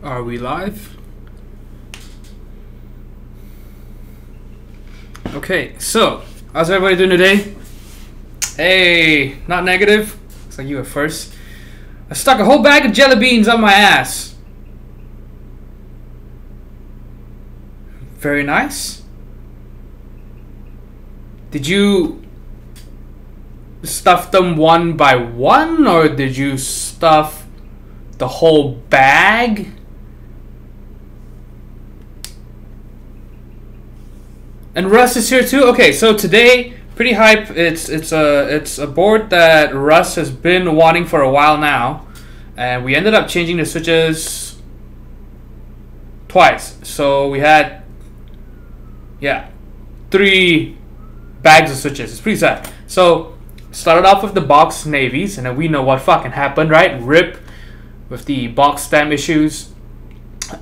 Are we live? Okay, so how's everybody doing today? Hey, not negative. Looks like you were first. I stuck a whole bag of jelly beans on my ass. Very nice. Did you stuff them one by one, or did you stuff the whole bag? And Russ is here too. Okay, so today, pretty hype. It's a board that Russ has been wanting for a while now, and we ended up changing the switches twice. So we had 3 bags of switches. It's pretty sad. So started off with the box navies, and then we know what fucking happened, right? RIP with the box stem issues,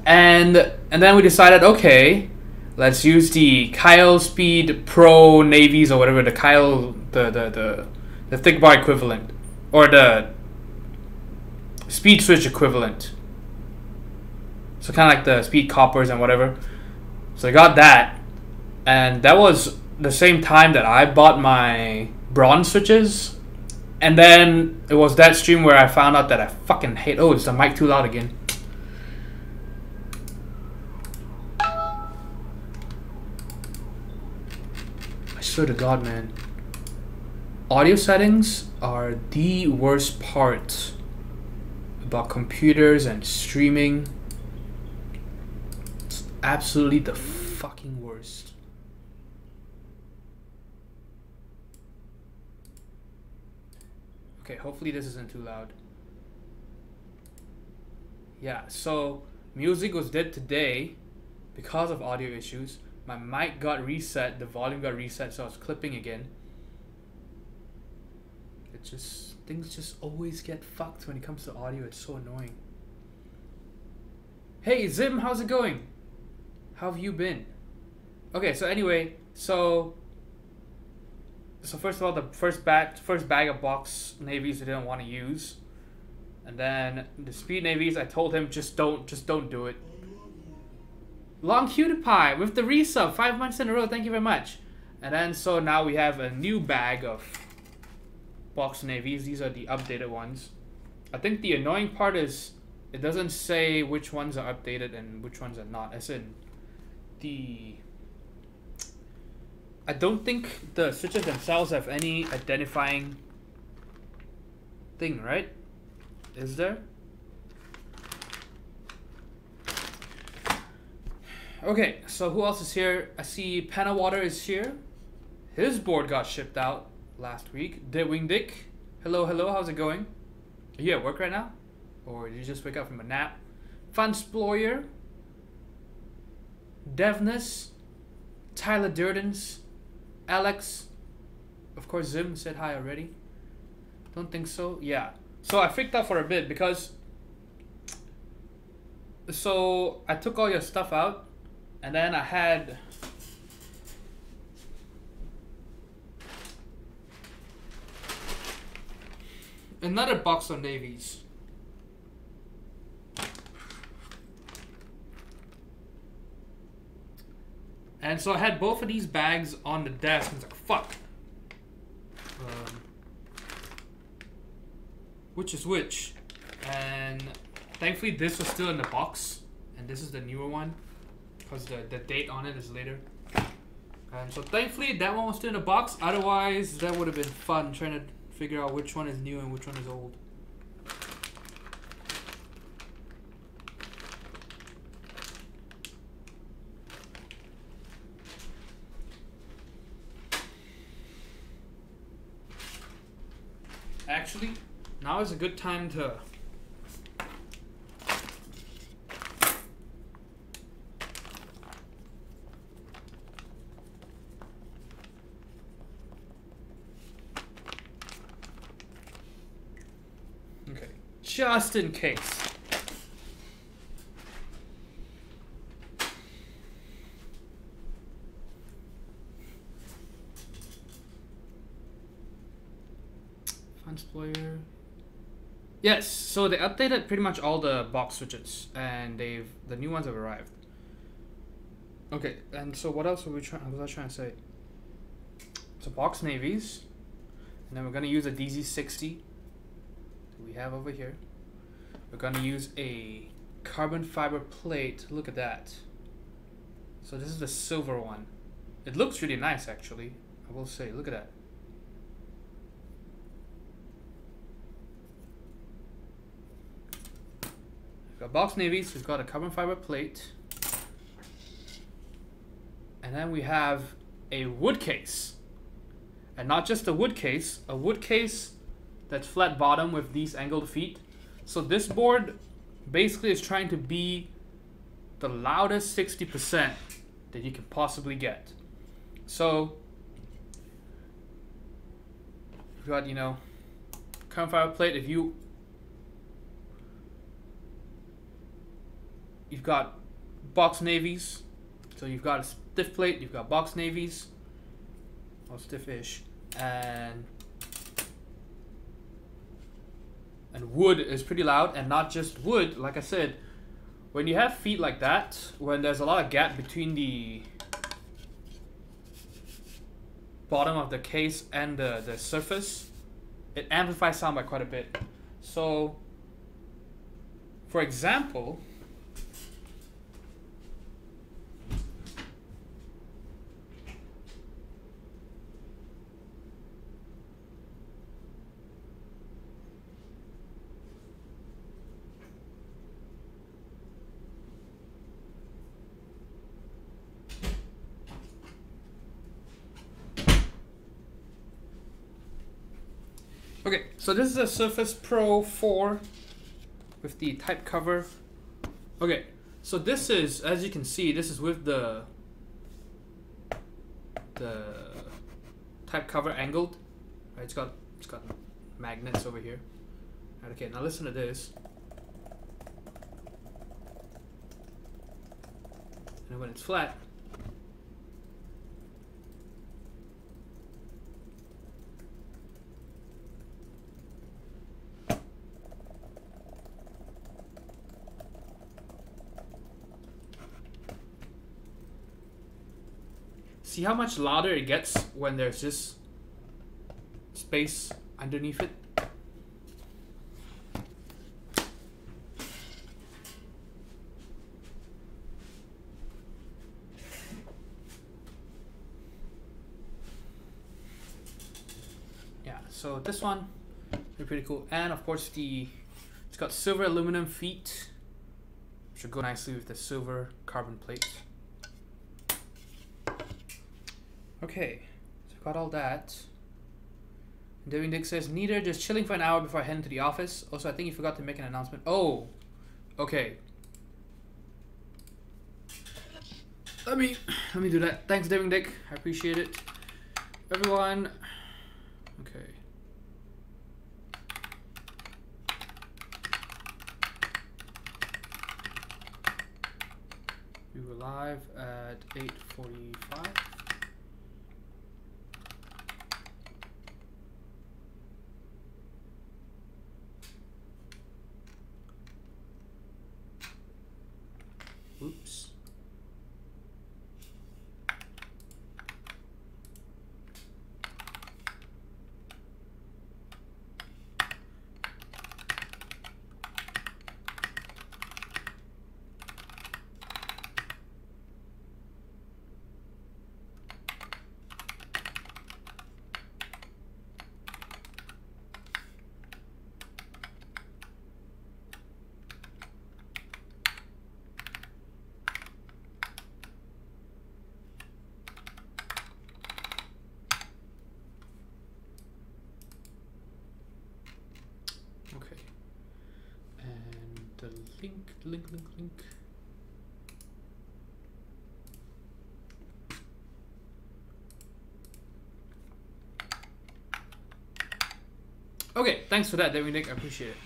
and then we decided, okay, let's use the Kyle Speed Pro navies or whatever, the Kyle the thick bar equivalent, or the speed switch equivalent. So kind of like the speed coppers and whatever. So I got that, and that was the same time that I bought my bronze switches. And then it was that stream where I found out that I fucking hate. Oh, is the mic too loud again? I swear to God, man. Audio settings are the worst part about computers and streaming. It's absolutely the fucking worst. Okay, hopefully this isn't too loud. Yeah, so music was dead today because of audio issues. My mic got reset, the volume got reset, so I was clipping again. Things just always get fucked when it comes to audio. It's so annoying. Hey Zim, how's it going? How have you been? Okay, so anyway, so first of all, the first bag of box navies I didn't want to use, and then the speed navies, I told him just don't do it. Long PewDiePie with the resub, 5 months in a row. Thank you very much. And then so now we have a new bag of box navies. These are the updated ones. I think the annoying part is it doesn't say which ones are updated and which ones are not. As in I don't think the switches themselves have any identifying thing, right? Is there? Okay, so who else is here? I see Panawater is here. His board got shipped out last week. Wing Dick. Hello, how's it going? Are you at work right now? Or did you just wake up from a nap? Funsployer. Devness. Tyler Durdens. Alex, of course. Zim said hi already. Don't think so. Yeah. So I freaked out for a bit because I took all your stuff out, and then I had another box of navies. And so I had both of these bags on the desk, and I was like, fuck. Which is which? And thankfully this was still in the box, and this is the newer one, because the date on it is later. And so thankfully that one was still in the box, otherwise that would have been fun trying to figure out which one is new and which one is old. Actually, now is a good time to just in case. Funsployer. Yes, so they updated pretty much all the box switches, and the new ones have arrived. Okay, and so what else were we trying? Was I trying to say? So box navies, and then we're gonna use a DZ60 that we have over here. We're gonna use a carbon fiber plate. Look at that. So this is the silver one. It looks really nice, actually. I will say, look at that. We've got box navies. We've got a carbon fiber plate. And then we have a wood case. And not just a wood case that's flat bottom with these angled feet. So this board basically is trying to be the loudest 60% that you can possibly get. So you've got, you know, carbon fiber plate. If you've got box navies, so you've got a stiff plate, you've got box navies, or stiff-ish, and wood is pretty loud. And not just wood, like I said, when you have feet like that, when there's a lot of gap between the bottom of the case and the surface, it amplifies sound by quite a bit. So for example, okay, so this is a Surface Pro 4 with the type cover. Okay, so this is, as you can see, this is with the type cover angled. Right, it's got magnets over here. Right, okay, now listen to this. And when it's flat, see how much louder it gets when there's just space underneath it? Yeah, so this one is pretty cool. And of course it's got silver aluminum feet, which should go nicely with the silver carbon plate. Okay, so got all that. Devin Dick says, neither, just chilling for an hour before I head into the office. Also, I think you forgot to make an announcement. Oh, okay. Let me do that. Thanks, Devin Dick. I appreciate it. Everyone. Okay. We were live at 8:45. Oops. Okay, and the link. Okay, thanks for that, Nick. I appreciate it.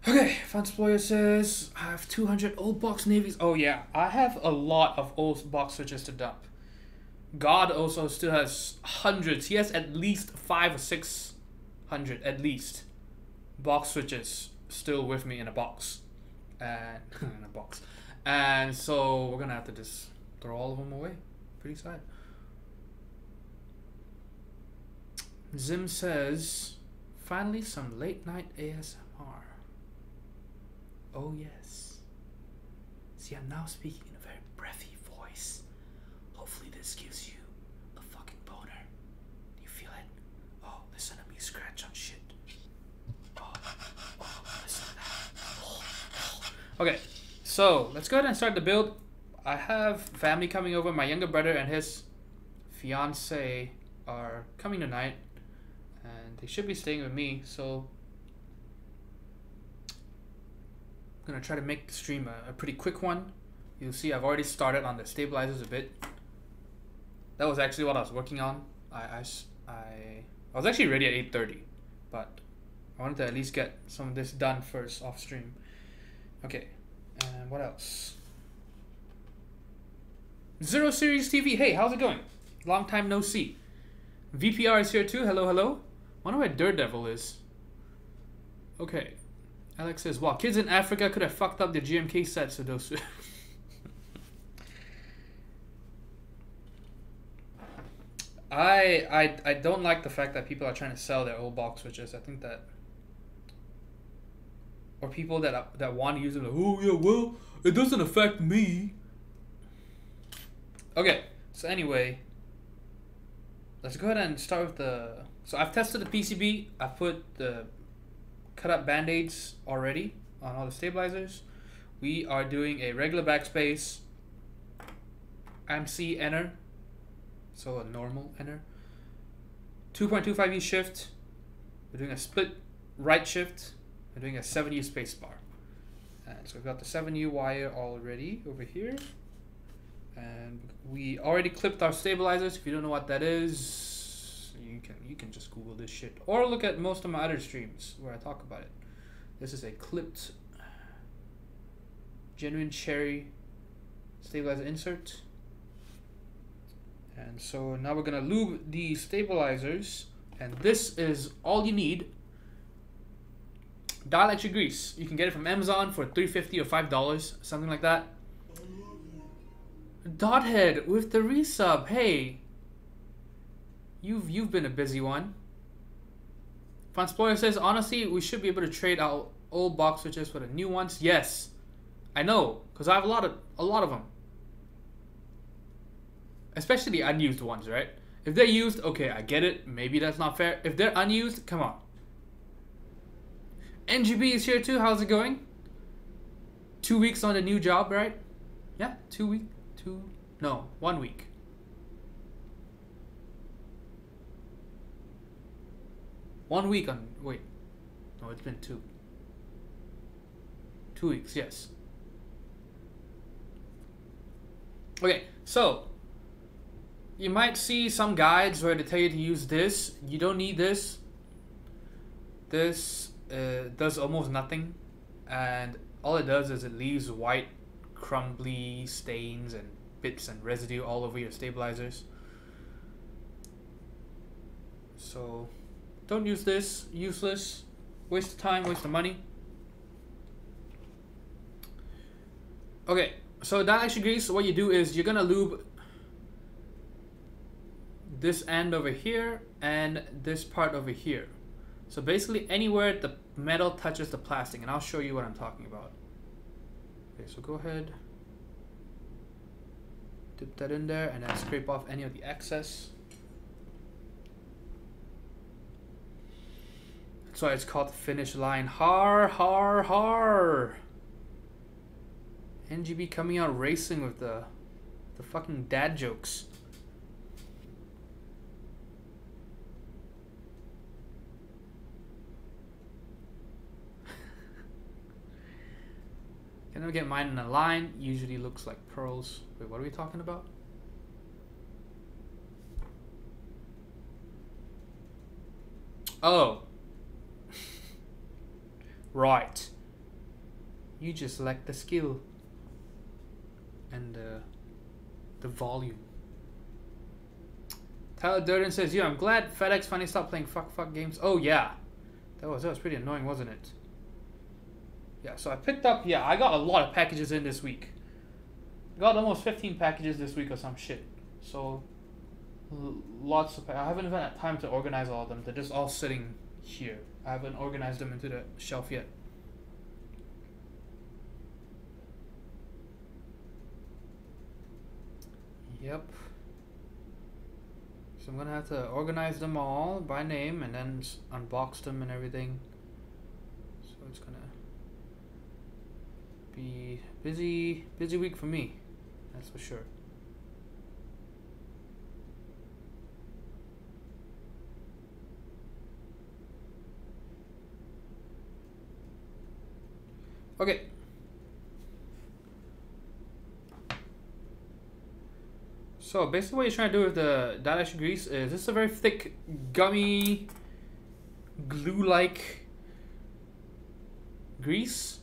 Okay, Fansployer says, I have 200 old box navies. Oh yeah, I have a lot of old box switches to dump. God also still has hundreds. He has at least 500 or 600 at least. box switches still with me in a box, and in a box, and so we're gonna have to just throw all of them away. Pretty sad. Zim says, finally some late night ASMR. Oh yes. See, I'm now speaking in a very breathy voice. Hopefully this gives you a fucking boner. Do you feel it? Oh, listen to me scratch on shit. Oh, listen to that. Oh. Okay, so let's go ahead and start the build. I have family coming over. My younger brother and his fiance are coming tonight, and they should be staying with me, so I'm gonna try to make the stream a pretty quick one. You'll see I've already started on the stabilizers a bit. That was actually what I was working on. I was actually ready at 8:30, but I wanted to at least get some of this done first off stream. Okay, and what else? Zero Series TV, hey, how's it going? Long time no see. VPR is here too, hello, hello. Wonder where Daredevil is. Okay. Alex says, wow, kids in Africa could have fucked up their GMK sets of those. I don't like the fact that people are trying to sell their old box switches. I think that, or people that want to use them, like, oh yeah, well, it doesn't affect me. Okay, so anyway, let's go ahead and start with the. So I've tested the PCB. I've put the cut up band-aids already on all the stabilizers. We are doing a regular backspace, MC enter, so a normal enter, 2.25E shift. We're doing a split right shift. We're doing a 7U spacebar. And so we've got the 7U wire already over here. And we already clipped our stabilizers. If you don't know what that is, you can just Google this shit. Or look at most of my other streams where I talk about it. This is a clipped genuine cherry stabilizer insert. And so now we're gonna lube the stabilizers, and this is all you need. Dielectric grease. You can get it from Amazon for $3.50 or $5, something like that. Dothead with the resub. Hey, you've been a busy one. Fansployer says, honestly, we should be able to trade our old box switches for the new ones. Yes, I know, because I have a lot of them. Especially the unused ones, right? If they're used, okay, I get it. Maybe that's not fair. If they're unused, come on. NGB is here too. How's it going? 2 weeks on a new job, right? Yeah, 1 week. No, 1 week. One week on, wait. No, it's been 2. 2 weeks, yes. Okay, so you might see some guides where they tell you to use this. You don't need this. This does almost nothing, and all it does is it leaves white crumbly stains and bits and residue all over your stabilizers. So don't use this. Useless. Waste of time, waste of money. Okay, so dielectric grease, what you do is you're gonna lube this end over here and this part over here. So basically anywhere the metal touches the plastic, and I'll show you what I'm talking about. Okay, so go ahead, dip that in there, and then scrape off any of the excess. That's why it's called the finish line. Har, har, har. NGB coming out racing with the fucking dad jokes. Can I get mine in a line? Usually looks like pearls. Wait, what are we talking about? Oh. Right. You just lack the skill and the volume. Tyler Durden says, yeah, I'm glad FedEx finally stopped playing fuck games. Oh yeah. That was pretty annoying, wasn't it? Yeah, so I picked up, yeah, I got a lot of packages in this week. Got almost 15 packages this week or some shit. So, lots of, I haven't even had time to organize all of them. They're just all sitting here. I haven't organized them into the shelf yet. Yep. So I'm gonna have to organize them all by name and then unbox them and everything. So it's gonna be busy week for me. That's for sure. Okay. So basically what you're trying to do with the dilatation grease is this is a very thick, gummy, glue-like grease.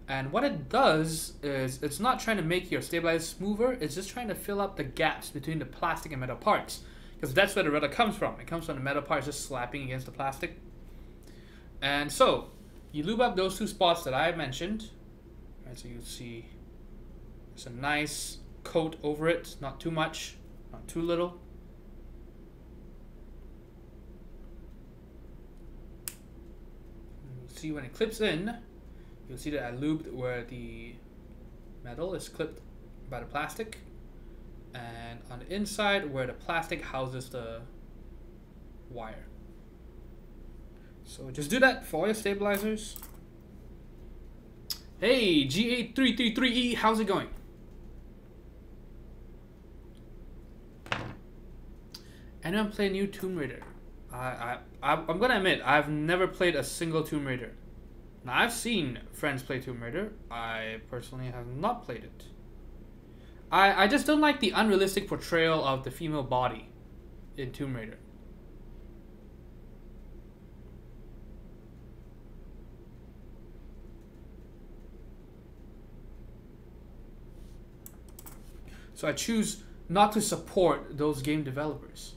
And what it does is it's not trying to make your stabilizer smoother, it's just trying to fill up the gaps between the plastic and metal parts. Because that's where the rudder comes from. It comes from the metal parts just slapping against the plastic. And so, you lube up those two spots that I mentioned. Right, so you see there's a nice coat over it, not too much, not too little. And you see when it clips in, you'll see that I lubed where the metal is clipped by the plastic, and on the inside where the plastic houses the wire. So just do that for all your stabilizers. Hey, G8333E, how's it going? Anyone play new Tomb Raider? I'm gonna admit, I've never played a single Tomb Raider. Now, I've seen friends play Tomb Raider. I personally have not played it. I just don't like the unrealistic portrayal of the female body in Tomb Raider. So I choose not to support those game developers.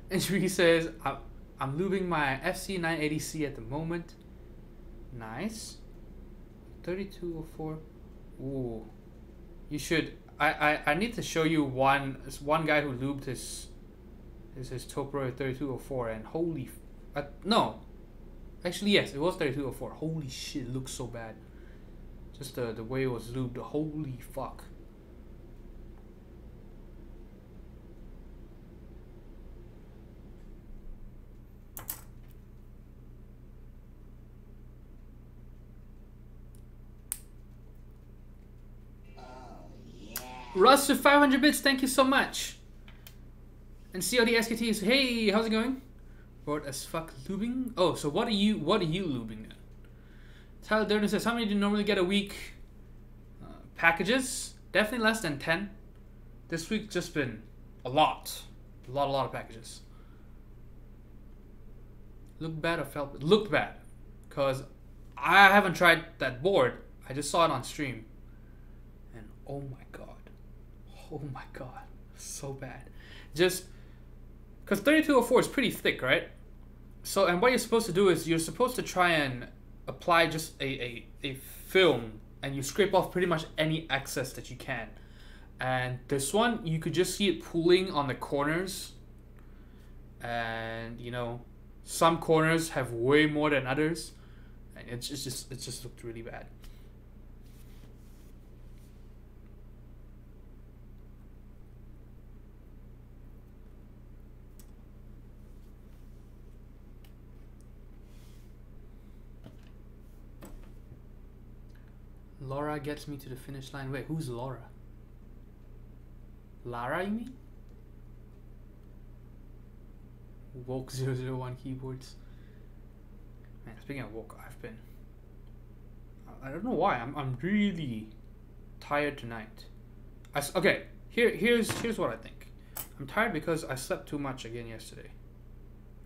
And she says, I'm lubing my FC980C at the moment. Nice. 3204. Ooh. You should. I need to show you one guy who lubed his Topro 3204, and holy no. Actually yes, it was 3204. Holy shit, it looks so bad. Just the way it was lubed, holy fuck. Russ with 500 bits, thank you so much. And COD SKTs, hey, how's it going? Bored as fuck lubing? Oh, so what are you lubing then? Tyler Durden says, how many do you normally get a week? Packages? Definitely less than 10. This week just been a lot. A lot of packages. Looked bad or felt? Looked bad. Because I haven't tried that board. I just saw it on stream. And oh my god. Oh my god. So bad. Just because 3204 is pretty thick, right? So, and what you're supposed to do is you're supposed to try and apply just a film, and you scrape off pretty much any excess that you can. And this one, you could just see it pooling on the corners. And, you know, some corners have way more than others. And it just looked really bad. Laura gets me to the finish line. Wait, who's Laura? Lara, you mean? Woke 001 keyboards. Man, speaking of woke, I don't know why. I'm really tired tonight. Okay, here's what I think. I'm tired because I slept too much again yesterday.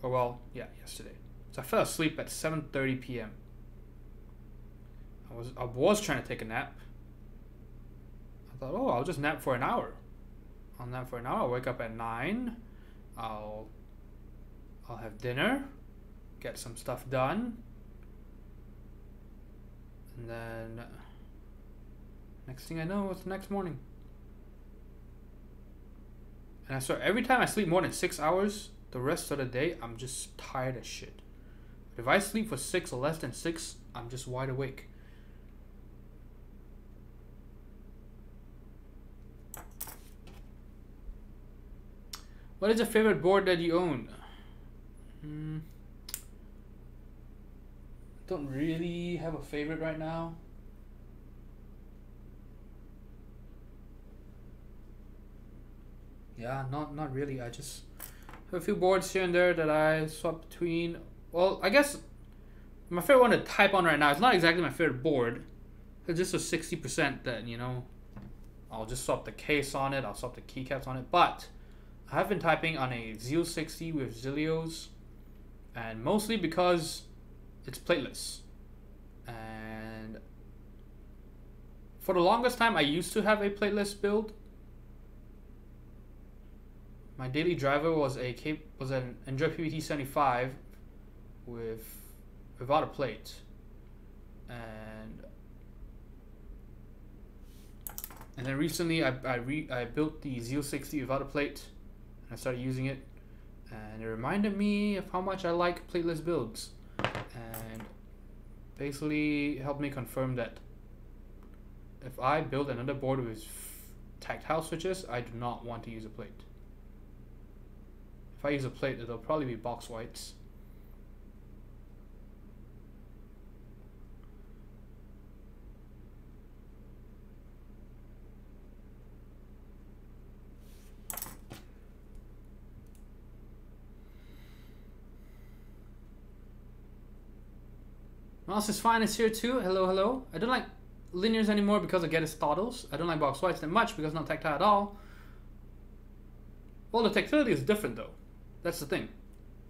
Oh well, yeah, yesterday. So I fell asleep at 7:30 p.m. I was trying to take a nap. I thought, oh, I'll just nap for an hour. I'll nap for an hour. I'll wake up at 9. I'll I'll have dinner, get some stuff done, and then next thing I know, it's the next morning. And I swear, every time I sleep more than 6 hours, the rest of the day, I'm just tired as shit. If I sleep for 6 or less than 6, I'm just wide awake. What is your favorite board that you own? Don't really have a favorite right now. Yeah, not really. I just have a few boards here and there that I swap between. Well, I guess my favorite one to type on right now is not exactly my favorite board. It's just a 60% that, you know, I'll just swap the case on it. I'll swap the keycaps on it. But I have been typing on a Z60 with Zilios, and mostly because it's plateless. And for the longest time, I used to have a plateless build. My daily driver was an Android PBT75 without a plate, and then recently I built the Z60 without a plate, and I started using it, and it reminded me of how much I like plateless builds, and basically helped me confirm that if I build another board with tactile switches, I do not want to use a plate. If I use a plate, it'll probably be box whites. Mouse is fine, it's here too. Hello, hello. I don't like linears anymore because I get its throttles. I don't like box whites that much because not tactile at all. Well, the tactility is different though. That's the thing.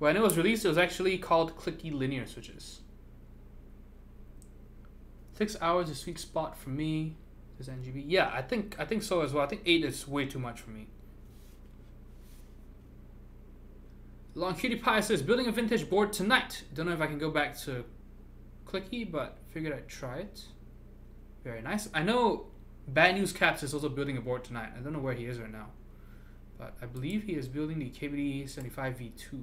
When it was released, it was actually called clicky linear switches. 6 hours is a sweet spot for me. This NGB. Yeah, I think so as well. I think 8 is way too much for me. Long Cutie Pie says, building a vintage board tonight. Don't know if I can go back to clicky, but figured I'd try it. Very nice. I know Bad News Caps is also building a board tonight. I don't know where he is right now, but I believe he is building the KBD75 V2.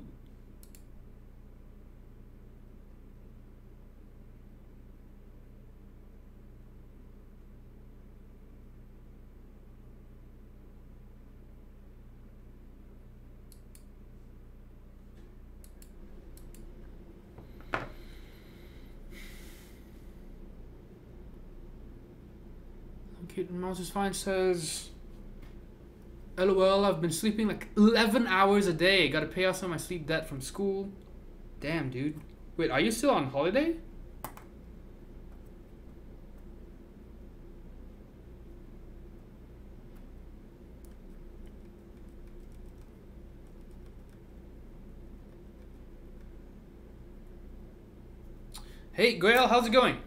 Kid Mouse is fine says, LOL, I've been sleeping like 11 hours a day. Gotta pay off some of my sleep debt from school. Damn, dude. Wait, are you still on holiday? Hey, Gail, how's it going?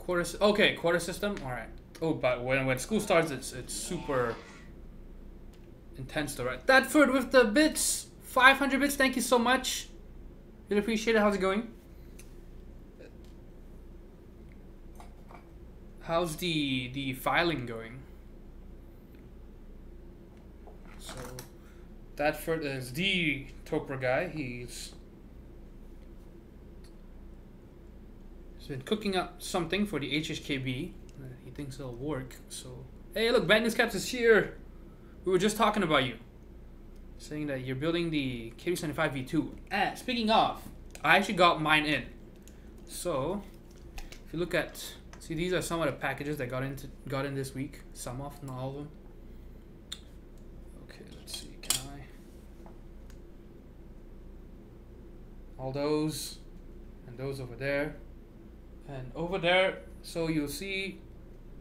Quarter system. All right. Oh, but when school starts, it's super intense, though, right? Thetford with the bits, 500 bits. Thank you so much. Really appreciate it. How's it going? How's the filing going? So Thetford is the Topra guy. He's been cooking up something for the HHKB. He thinks it'll work. So, hey, look, Bad News Caps is here. We were just talking about you, saying that you're building the KD75 V2. And speaking of, I actually got mine in. So, if you look at, see, these are some of the packages that got in this week. Some of, not all of them. Okay, let's see. Can I? All those, and those over there. And over there, so you'll see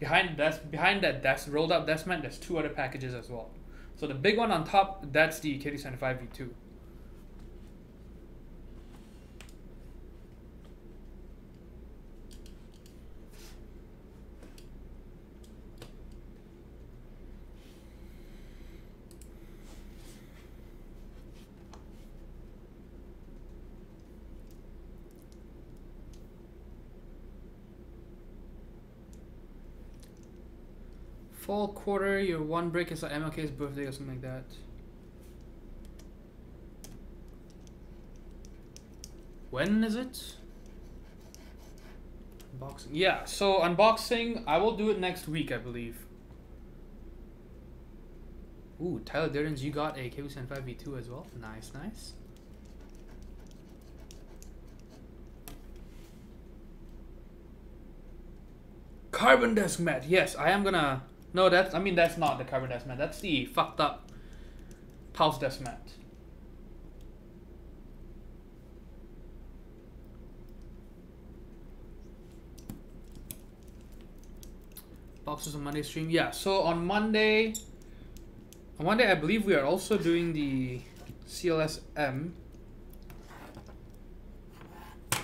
behind that desk, rolled up desk mat, there's 2 other packages as well. So the big one on top, that's the KD75 V2. Fall quarter, your one break is like MLK's birthday or something like that. When is it? Unboxing. Yeah, so unboxing, I will do it next week, I believe. Ooh, Tyler Durden's, you got a KW75 V2 as well. Nice, nice. Carbon desk mat. Yes, I am gonna. No, that's. I mean, that's not the carbon desk mat. That's the fucked up pulse desk mat. Boxes on Monday stream. Yeah. So on Monday, I believe we are also doing the CLSM.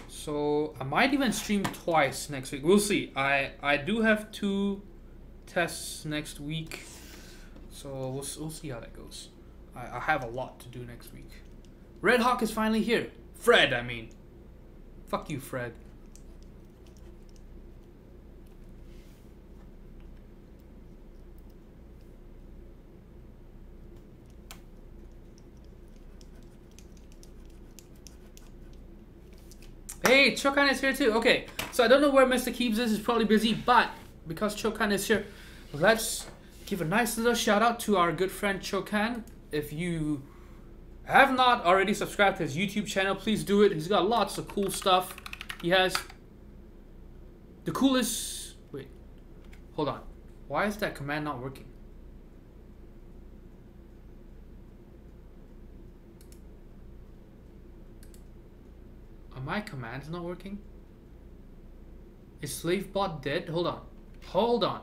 So I might even stream twice next week. We'll see. I do have 2 tests next week, so we'll see how that goes. I have a lot to do next week. Red Hawk is finally here. Fred, I mean. Fuck you, Fred. Hey, Chokan is here too. Okay, so I don't know where Mr. Keebs is. He's probably busy, but because Chokan is here, let's give a nice little shout out to our good friend Chokan. If you have not already subscribed to his YouTube channel, please do it. He's got lots of cool stuff. He has the coolest... Wait, hold on. Why is that command not working? Are my commands not working? Is SlaveBot dead? Hold on. Hold on.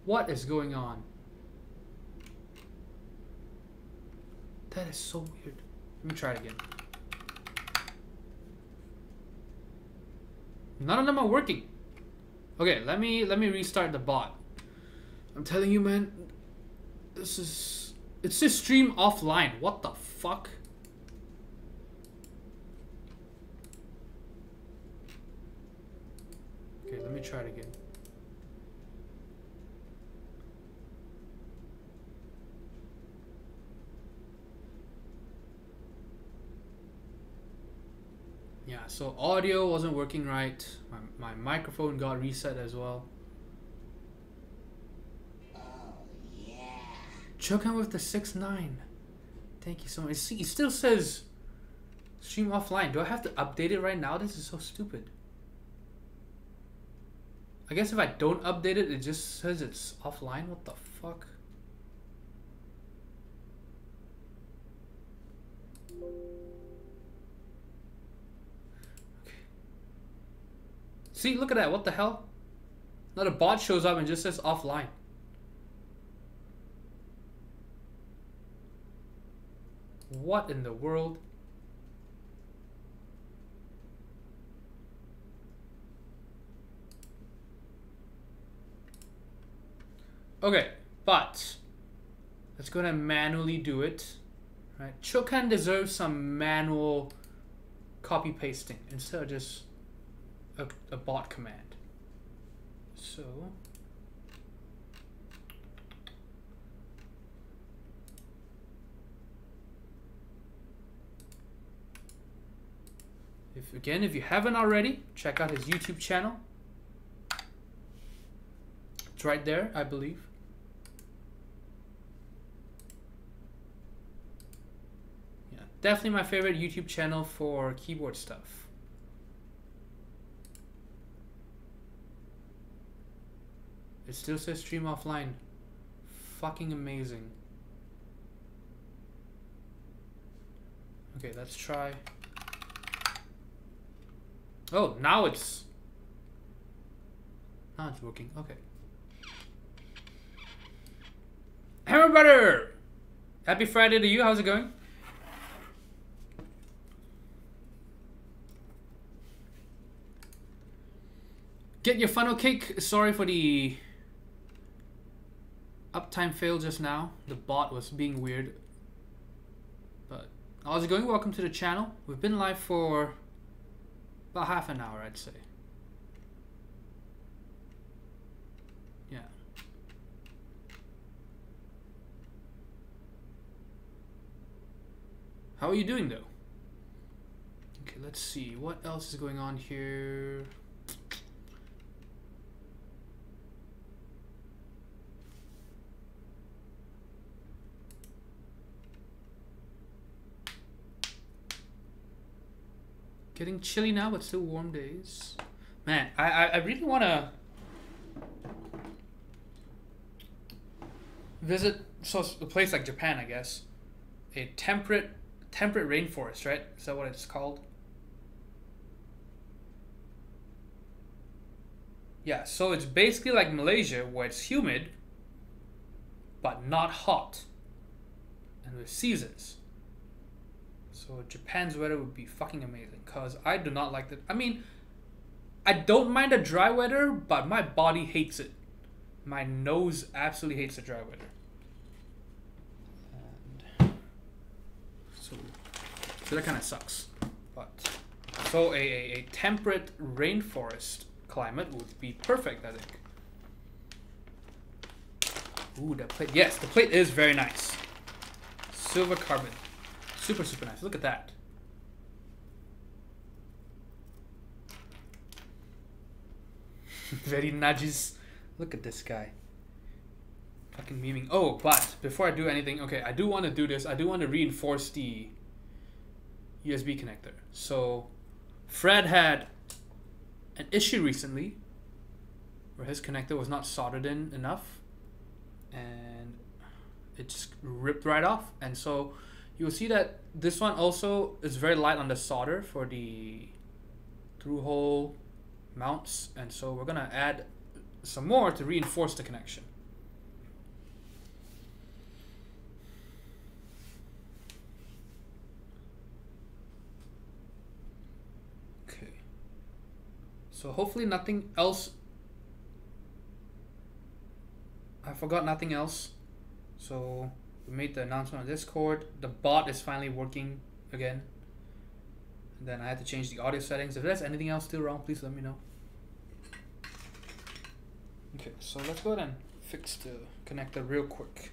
What is going on? That is so weird. Let me try it again. None of them are working. Okay, let me restart the bot. I'm telling you, man, this is... It's just stream offline. What the fuck? Okay, let me try it again. Yeah, so audio wasn't working right. My microphone got reset as well. Oh, yeah. Choking with the 6-9. Thank you so much. See, it still says stream offline. Do I have to update it right now? This is so stupid. I guess if I don't update it, it just says it's offline. What the fuck? Okay. See, look at that. What the hell? Now the bot shows up and just says offline. What in the world? Okay, but let's go ahead and manually do it. Right, Chokan deserves some manual copy pasting instead of just a bot command. So if you haven't already, check out his YouTube channel. It's right there, I believe. Definitely my favorite YouTube channel for keyboard stuff. It still says stream offline. Fucking amazing. Okay, let's try. Oh, now it's working. Okay. Hammer Butter! Happy Friday to you. How's it going? Get your funnel cake. Sorry for the uptime fail just now. The bot was being weird. But how's it going? Welcome to the channel. We've been live for about half an hour, I'd say. Yeah. How are you doing though? Okay, let's see. What else is going on here? Getting chilly now, but still warm days. Man, I really want to visit a place like Japan, I guess. A temperate rainforest, right? Is that what it's called? Yeah, so it's basically like Malaysia, where it's humid, but not hot, and with seasons. So Japan's weather would be fucking amazing, cause I do not like the. I mean, I don't mind the dry weather, but my body hates it. My nose absolutely hates the dry weather. And so that kind of sucks. But so a temperate rainforest climate would be perfect, I think. Ooh, the plate. Yes, the plate is very nice. Silver carbon. Super, super nice. Look at that. Very nudges. Look at this guy. Fucking memeing. Oh, but before I do anything, okay, I do want to do this. I do want to reinforce the USB connector. So, Fred had an issue recently where his connector was not soldered in enough, and it just ripped right off. And so you'll see that this one also is very light on the solder for the through hole mounts, and so we're gonna add some more to reinforce the connection. Okay, so hopefully nothing else. I forgot nothing else. So we made the announcement on Discord. The bot is finally working again. And then I had to change the audio settings. If there's anything else still wrong, please let me know. Okay, so let's go ahead and fix the connector real quick.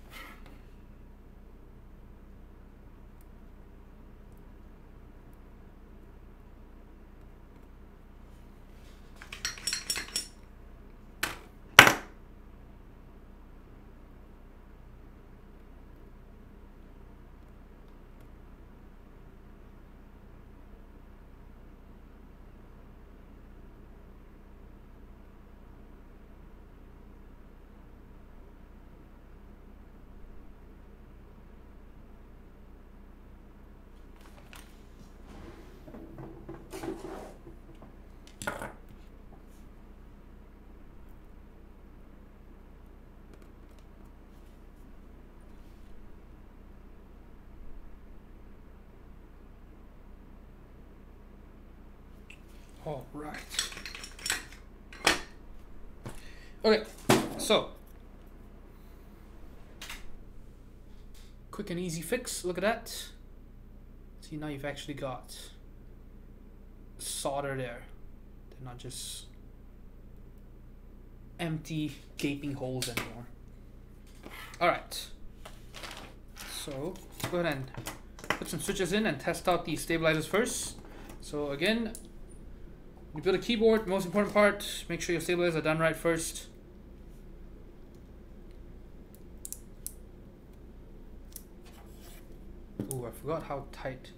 All right. Okay, so quick and easy fix. Look at that. See, now you've actually got solder there. They're not just empty gaping holes anymore. All right. So let's go ahead and put some switches in and test out the stabilizers first. So again, you build a keyboard, most important part, make sure your stabilizers are done right first. Ooh, I forgot how tight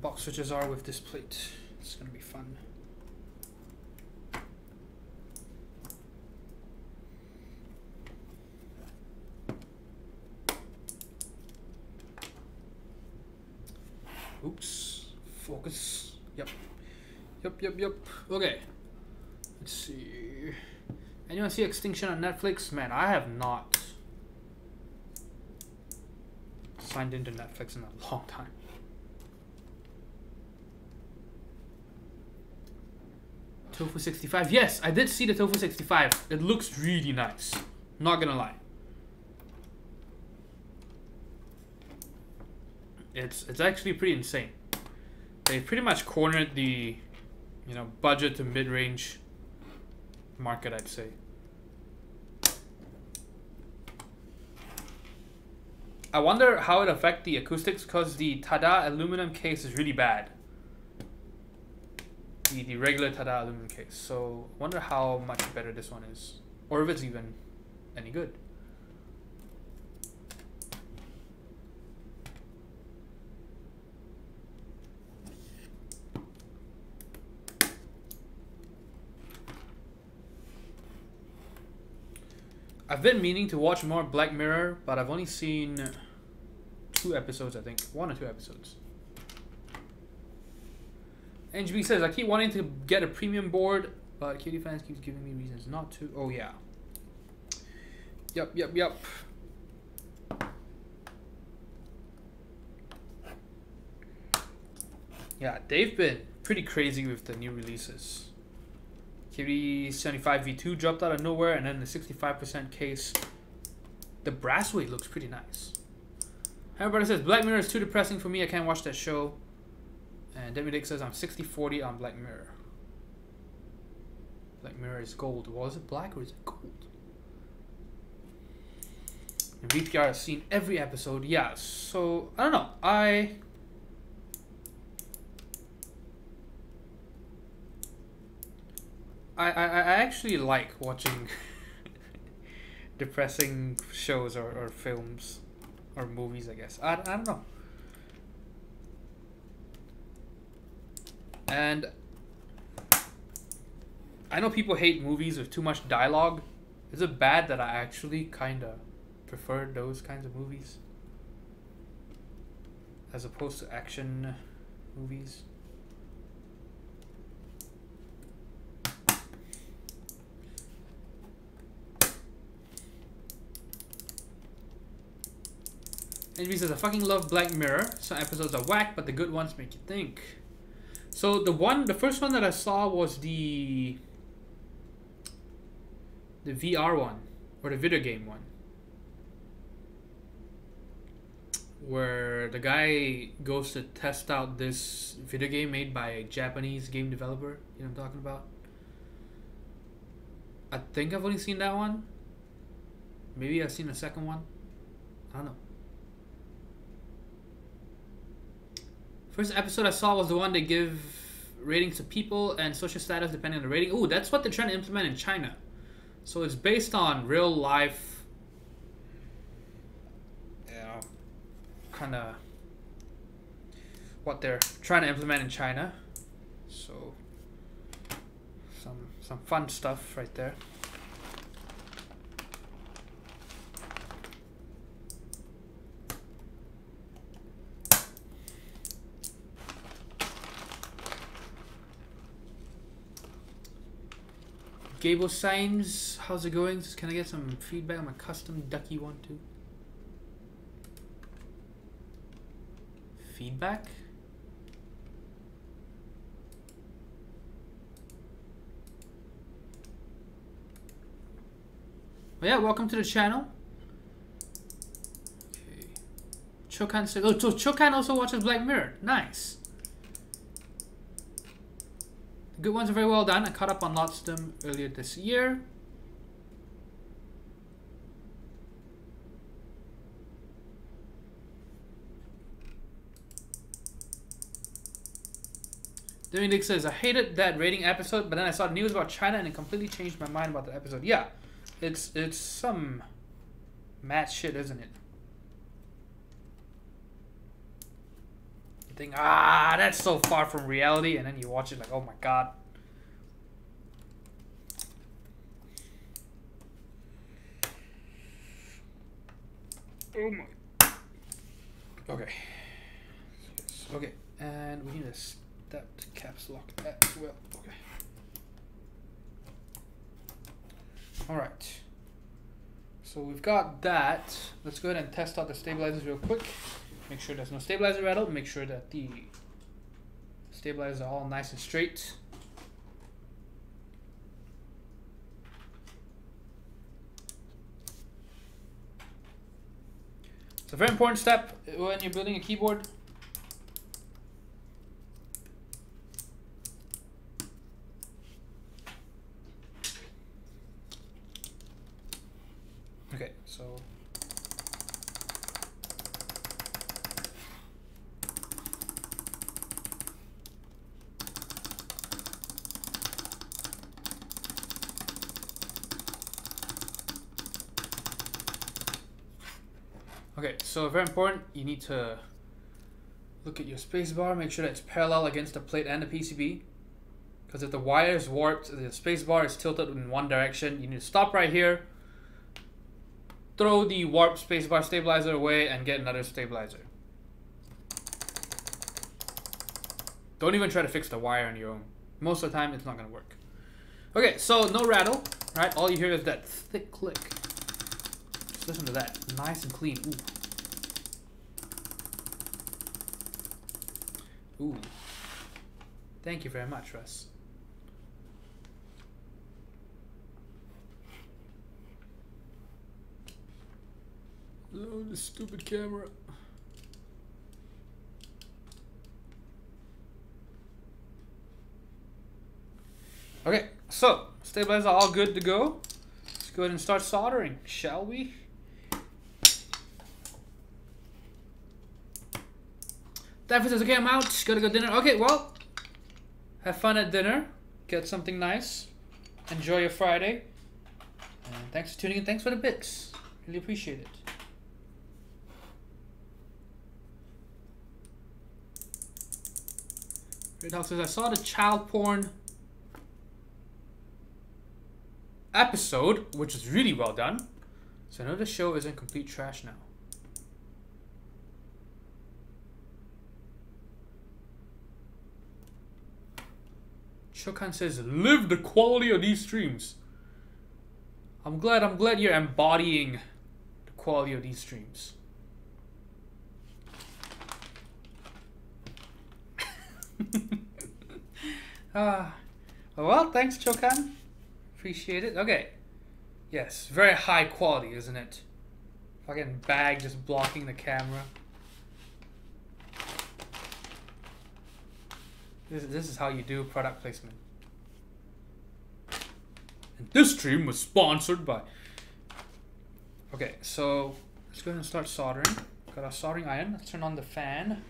box switches are with this plate. It's gonna be fun. Oops, focus, yep. Yep. Okay. Let's see. Anyone see Extinction on Netflix? Man, I have not signed into Netflix in a long time. Tofu 65. Yes, I did see the Tofu 65. It looks really nice. Not gonna lie. It's actually pretty insane. They pretty much cornered the budget to mid-range market, I'd say. I wonder how it affects the acoustics because the Tada aluminum case is really bad. The regular Tada aluminum case. So I wonder how much better this one is. Or if it's even any good. I've been meaning to watch more Black Mirror, but I've only seen 2 episodes, I think. 1 or 2 episodes. NGB says, I keep wanting to get a premium board, but Cutie Fans keeps giving me reasons not to. Oh, yeah. Yup. Yeah, they've been pretty crazy with the new releases. KD75 V2 dropped out of nowhere, and then the 65% case. The brass weight looks pretty nice. Everybody says, Black Mirror is too depressing for me. I can't watch that show. And Demi Dick says, I'm 60-40 on Black Mirror. Black Mirror is gold. Well, is it black or is it gold? And VPR has seen every episode. Yeah, so, I don't know. I actually like watching depressing shows or films or movies, I guess. I don't know. And I know people hate movies with too much dialogue. Is it bad that I actually kind of prefer those kinds of movies as opposed to action movies? NB says, I fucking love Black Mirror. Some episodes are whack, but the good ones make you think. So the first one that I saw was the VR one, or the video game one, where the guy goes to test out this video game made by a Japanese game developer. You know what I'm talking about? I think I've only seen that one. Maybe I've seen the second one. I don't know. First episode I saw was the one they give ratings to people and social status depending on the rating. Ooh, that's what they're trying to implement in China. So it's based on real life, kind of what they're trying to implement in China. So some fun stuff right there. Gable Signs, how's it going? Can I get some feedback on my custom ducky one too? Feedback? Well, yeah, welcome to the channel. Okay. Chokan said, oh, so Chokan also watches Black Mirror. Nice. The good ones are very well done. I caught up on lots of them earlier this year. Dominic says, I hated that rating episode, but then I saw news about China and it completely changed my mind about the episode. Yeah, it's some mad shit, isn't it? You think, that's so far from reality, and then you watch it like, oh my god. Oh my. Okay. Okay, and we need a stepped caps lock as well. Okay. Alright. So we've got that. Let's go ahead and test out the stabilizers real quick. Make sure there's no stabilizer rattle. Make sure that the stabilizers are all nice and straight. It's a very important step when you're building a keyboard. Okay, so Okay, so very important, you need to look at your spacebar, make sure that it's parallel against the plate and the PCB. Because if the wire is warped, the spacebar is tilted in one direction, you need to stop right here, throw the warped spacebar stabilizer away, and get another stabilizer. Don't even try to fix the wire on your own. Most of the time, it's not going to work. Okay, so no rattle, right? All you hear is that thick click. Just listen to that. Nice and clean. Ooh. Ooh. Thank you very much, Russ. Oh, this stupid camera. Okay, so stabilizers are all good to go. Let's go ahead and start soldering, shall we? Daffy says, okay, I'm out. Gotta go dinner. Okay, well, have fun at dinner. Get something nice. Enjoy your Friday. And thanks for tuning in. Thanks for the bits. Really appreciate it. Great Dog says, I saw the child porn episode, which is really well done. So I know the show isn't complete trash now. Shokan says, live the quality of these streams. I'm glad you're embodying the quality of these streams. Well, thanks, Chokan. Appreciate it. Okay. Yes, very high quality, isn't it? Fucking bag just blocking the camera. This is how you do product placement. And this stream was sponsored by... Okay, so let's go ahead and start soldering. Got our soldering iron. Let's turn on the fan.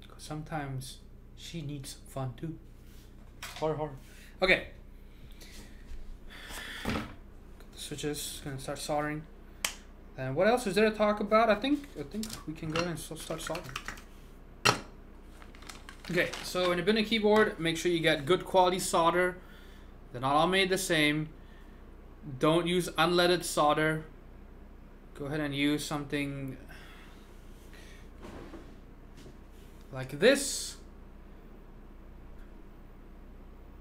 Because sometimes she needs some fun too. Horror. Okay. Got the switches. Gonna start soldering. And what else is there to talk about? I think we can go ahead and start soldering. Okay, so when you're building a keyboard, make sure you get good quality solder. They're not all made the same. Don't use unleaded solder. Go ahead and use something like this.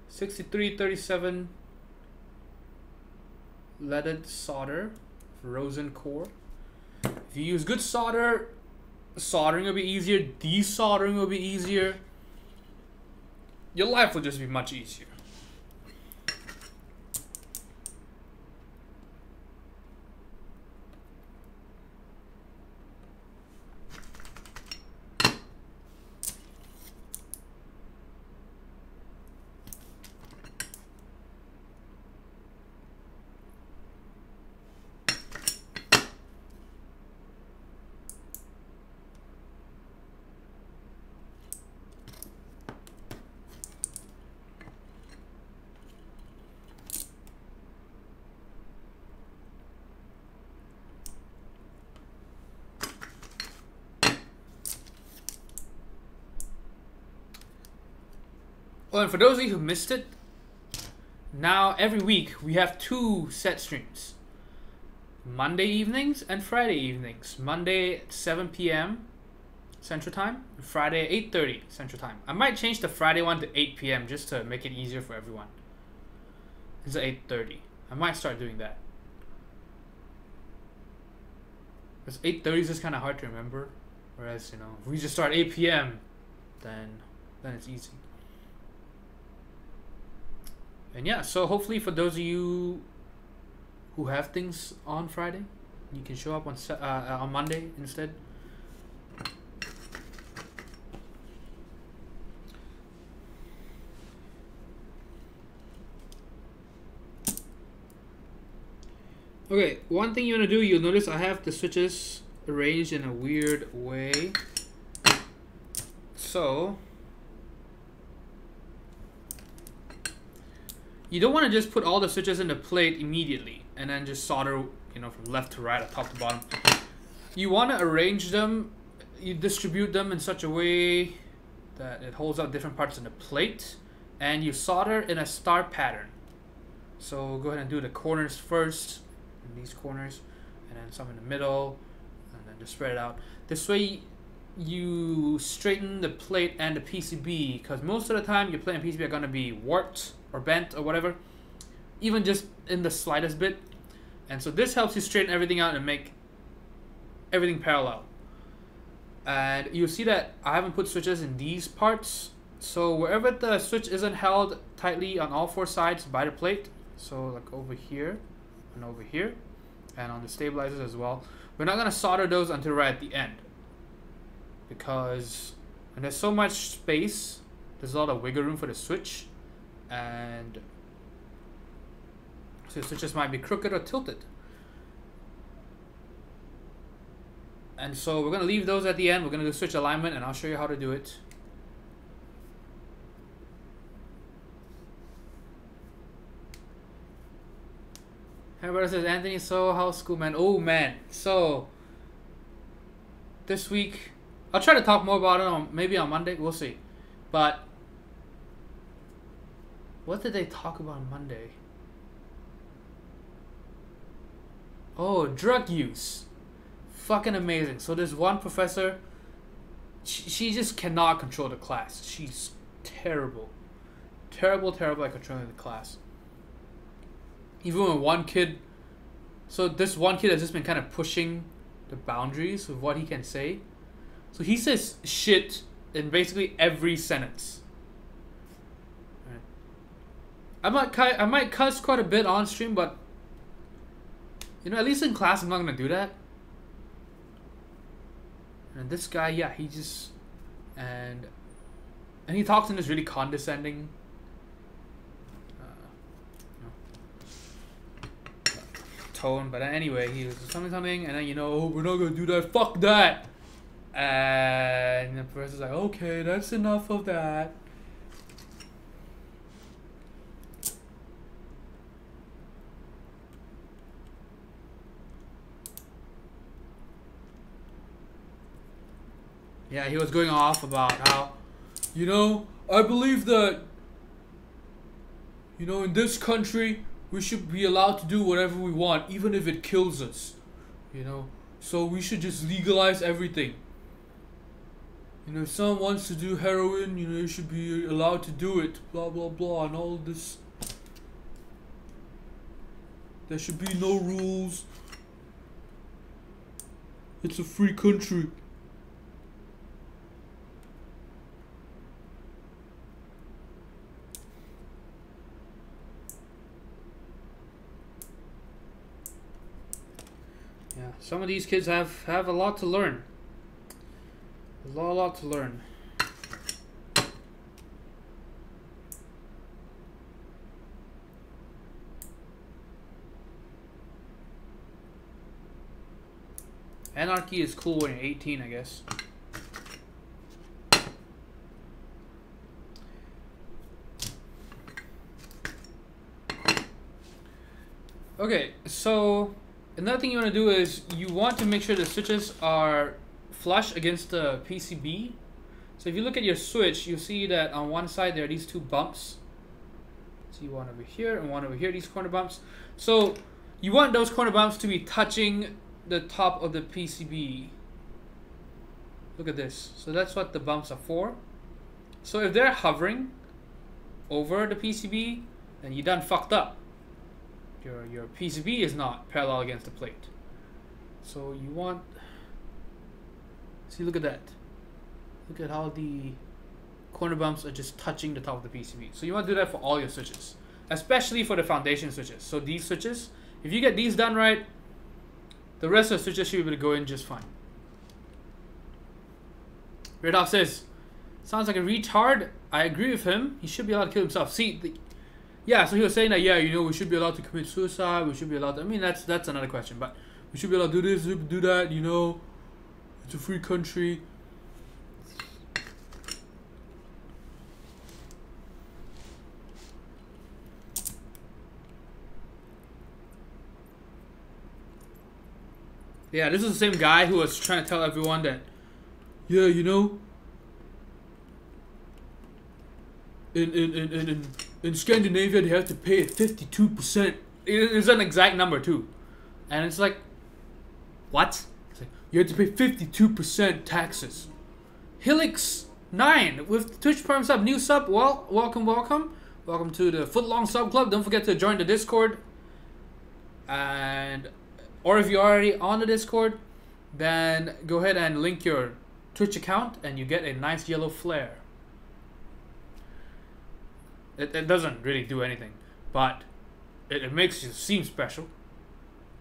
6337 leaded solder. Rosen core. If you use good solder, soldering will be easier, desoldering will be easier. Your life will just be much easier. Oh, and for those of you who missed it, now every week we have 2 set streams. Monday evenings and Friday evenings. Monday at 7 p.m. Central Time, and Friday at 8:30 Central Time. I might change the Friday one to 8 p.m. just to make it easier for everyone. It's at 8:30. I might start doing that. Because 8:30 is just kind of hard to remember. Whereas, you know, if we just start 8 p.m., then it's easy. And yeah, so hopefully for those of you who have things on Friday, you can show up on Monday instead. Okay, one thing you want to do, you'll notice I have the switches arranged in a weird way. So you don't want to just put all the switches in the plate immediately and then just solder, you know, from left to right or top to bottom. You want to arrange them, you distribute them in such a way that it holds out different parts in the plate, and you solder in a star pattern. So go ahead and do the corners first, and these corners, and then some in the middle, and then just spread it out. This way you straighten the plate and the PCB, because most of the time your plate and PCB are going to be warped or bent or whatever, even just in the slightest bit. And so this helps you straighten everything out and make everything parallel. And you'll see that I haven't put switches in these parts, so wherever the switch isn't held tightly on all four sides by the plate, so like over here and over here and on the stabilizers as well, we're not going to solder those until right at the end, because when there's so much space, there's a lot of wiggle room for the switch, and so the switches might be crooked or tilted. And so we're going to leave those at the end. We're going to do switch alignment, and I'll show you how to do it. Hey brother, says Anthony, so how's school, man? Oh man, so this week I'll try to talk more about it maybe on Monday, we'll see. But what did they talk about on Monday? Oh, drug use. Fucking amazing. So there's one professor, she just cannot control the class. She's terrible at controlling the class. Even when one kid, so this one kid has just been kind of pushing the boundaries of what he can say. So he says shit in basically every sentence. Right. I might cuss quite a bit on stream, but you know, at least in class I'm not gonna do that. And this guy, yeah, he just and he talks in this really condescending tone. But anyway, he was something, and then, you know, oh, we're not gonna do that. Fuck that. And the professor's like, okay, that's enough of that. Yeah, he was going off about how, you know, I believe that, you know, in this country, we should be allowed to do whatever we want, even if it kills us, you know. So we should just legalize everything. You know, if someone wants to do heroin, you know, you should be allowed to do it, blah, blah, blah, and all this. There should be no rules. It's a free country. Yeah, some of these kids have a lot to learn. A lot to learn. Anarchy is cool when you're 18, I guess. Okay, so another thing you want to do is you want to make sure the switches are flush against the PCB. So if you look at your switch, you'll see that on one side there are these two bumps. See one over here and one over here, these corner bumps. So you want those corner bumps to be touching the top of the PCB. Look at this. So that's what the bumps are for. So if they're hovering over the PCB, then you done fucked up. Your PCB is not parallel against the plate. So you want, see, look at that. Look at how the corner bumps are just touching the top of the PCB. So you want to do that for all your switches, especially for the foundation switches. So these switches, if you get these done right, the rest of the switches should be able to go in just fine. Red Hawk says, sounds like a retard. I agree with him. He should be allowed to kill himself. See, yeah, so he was saying that, yeah, you know, we should be allowed to commit suicide. We should be allowed to, I mean, that's another question. But we should be allowed to do this, do that, you know. It's a free country. Yeah, this is the same guy who was trying to tell everyone that, yeah, you know, in Scandinavia they have to pay 52%. It's an exact number too, and it's like, what? It's like, you have to pay 52% taxes. Helix9 with Twitch Prime sub, new sub. Well, welcome to the Footlong Sub Club. Don't forget to join the Discord, and or if you're already on the Discord, then go ahead and link your Twitch account, and you get a nice yellow flare. It doesn't really do anything, but it makes you seem special.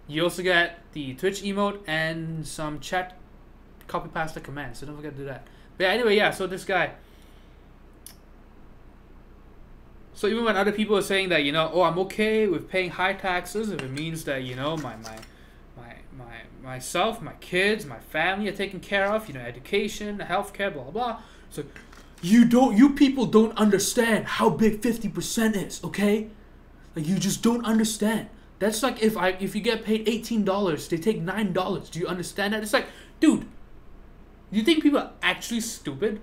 You also get the Twitch emote and some chat copy pasta commands, so don't forget to do that. But yeah, anyway, yeah, so this guy. So even when other people are saying that, you know, oh, I'm okay with paying high taxes if it means that, you know, myself, my kids, my family are taken care of, you know, education, healthcare, blah, blah, blah. So you people don't understand how big 50% is, okay? Like, you just don't understand. That's like if you get paid $18, they take $9. Do you understand that? It's like, dude, do you think people are actually stupid?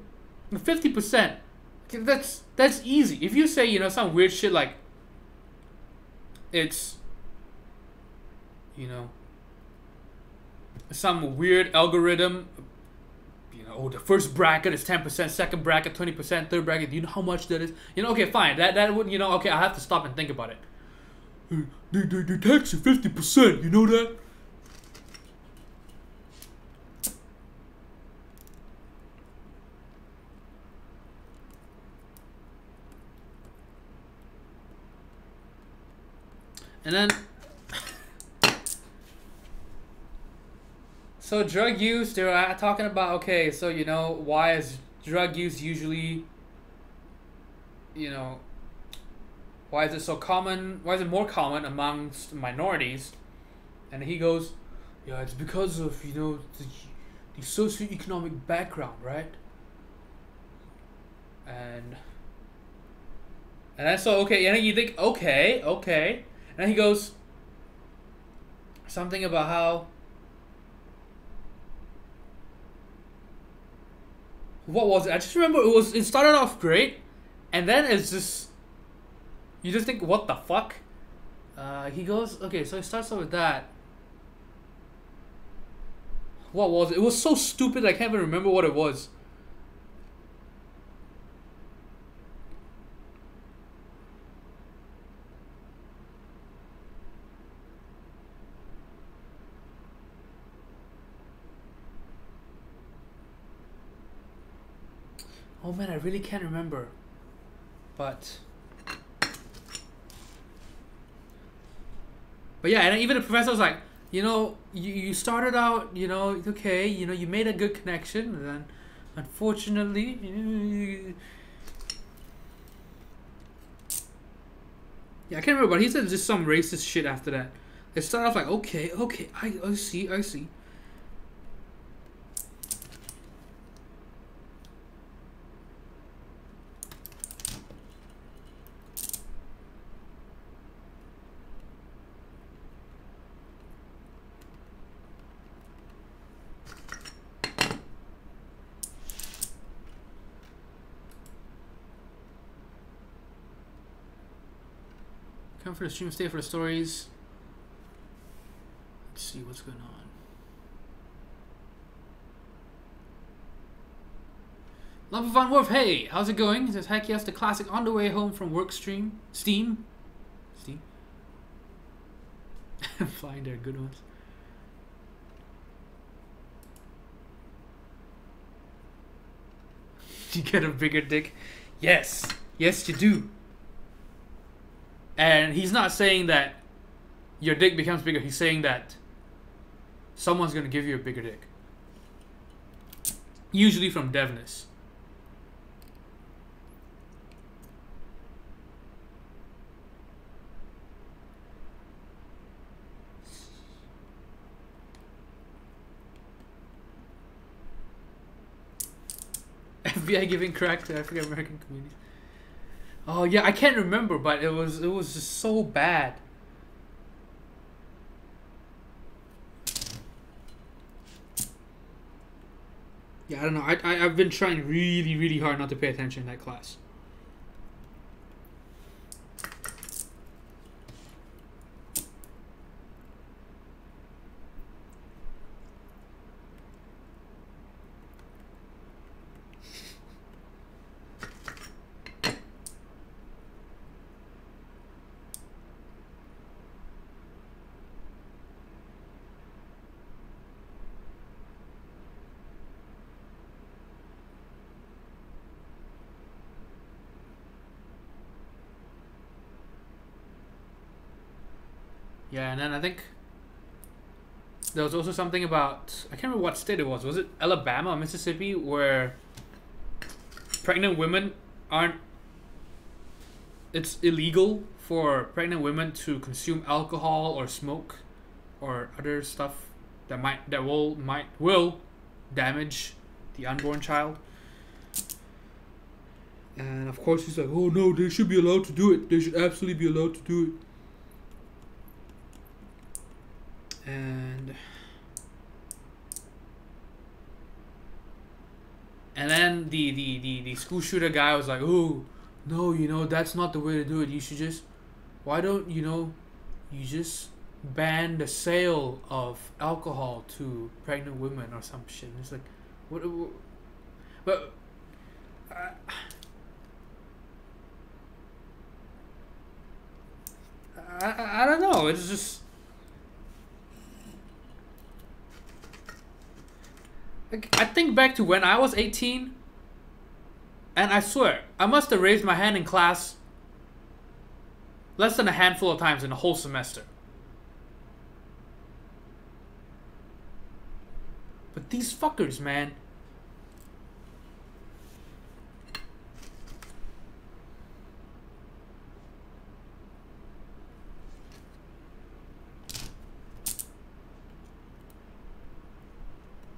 50%, that's easy. If you say, you know, some weird shit like, it's, you know, some weird algorithm, you know, oh, the first bracket is 10%, second bracket 20%, third bracket, do you know how much that is? You know, okay, fine, that would, you know, okay, I have to stop and think about it. They tax you 50%, you know that? And then, so drug use, they're talking about, okay, so, you know, why is drug use usually, you know, why is it so common, why is it more common amongst minorities? And he goes, yeah, it's because of, you know, the socioeconomic background, right? And then so, okay, and then you think, okay. And then he goes, something about how, what was it? I just remember it started off great, and then it's just, you just think, what the fuck? He goes, okay, so he starts off with that. What was it? It was so stupid, I can't even remember what it was. Oh man, I really can't remember. But yeah, and even the professor was like, you know, you started out, you know, okay, you know, you made a good connection, and then unfortunately, yeah, I can't remember, but he said just some racist shit after that. It started off like, okay, I see. Come for the stream, stay for the stories. Let's see what's going on. Love of Fun Wolf, hey, how's it going? He says, heck yes, the classic on the way home from work stream. Steam. Flying there, good ones. You get a bigger dick? Yes you do. And he's not saying that your dick becomes bigger. He's saying that someone's going to give you a bigger dick. Usually from Devness. FBI giving crack to African American communities. Oh yeah, I can't remember, but it was just so bad. Yeah, I don't know. I've been trying really, really hard not to pay attention in that class. Yeah, and then I think there was also something about, I can't remember what state it was. Was it Alabama or Mississippi, where pregnant women aren't, it's illegal for pregnant women to consume alcohol or smoke or other stuff that will damage the unborn child. And of course he's like, oh no, they should be allowed to do it. They should absolutely be allowed to do it. And then the school shooter guy was like, oh no, you know, that's not the way to do it. You should just, why don't you just ban the sale of alcohol to pregnant women or some shit. And it's like, what but I don't know. It's just, I think back to when I was 18, and I swear, I must have raised my hand in class less than a handful of times in a whole semester. But these fuckers, man.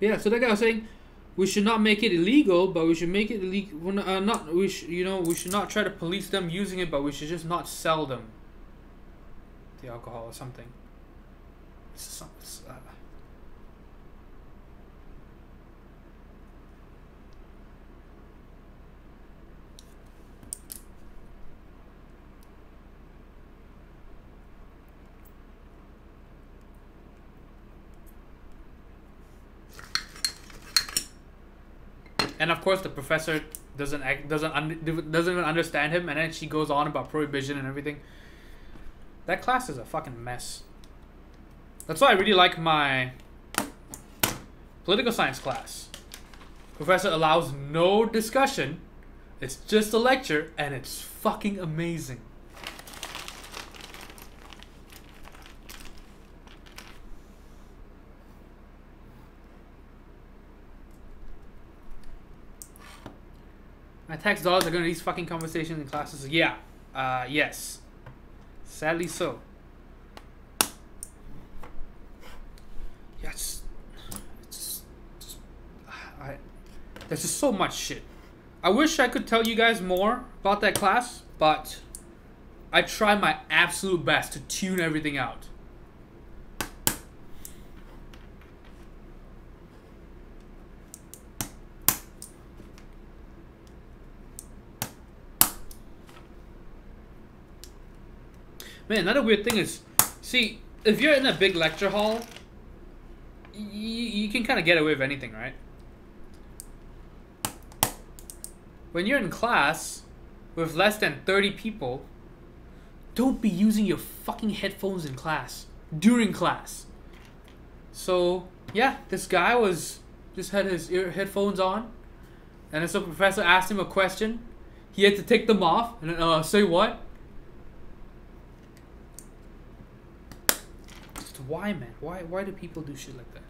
Yeah, so that guy was saying we should not make it illegal, but we should make it illegal. We should not try to police them using it, but we should just not sell them the alcohol or something. And of course, the professor doesn't even understand him, and then she goes on about prohibition and everything. That class is a fucking mess. That's why I really like my political science class. Professor allows no discussion. It's just a lecture, and it's fucking amazing. My tax dollars are going to these fucking conversations in classes. Yeah. Yes. Sadly so. Yeah, there's just so much shit. I wish I could tell you guys more about that class, but I try my absolute best to tune everything out. Man, another weird thing is, see, if you're in a big lecture hall, you can kind of get away with anything, right? When you're in class with less than 30 people, don't be using your fucking headphones in class, during class. So, yeah, this guy just had his headphones on, and then some professor asked him a question. He had to take them off, and then, say what? Why, man? Why do people do shit like that?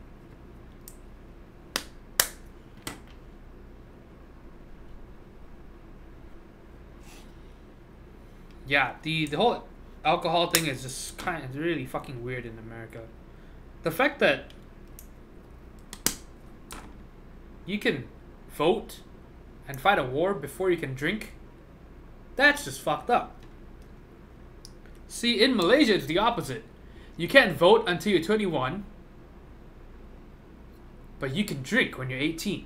Yeah, the whole alcohol thing is just kind of really fucking weird in America. The fact that you can vote and fight a war before you can drink, that's just fucked up. See, in Malaysia, it's the opposite. You can't vote until you're 21, but you can drink when you're 18.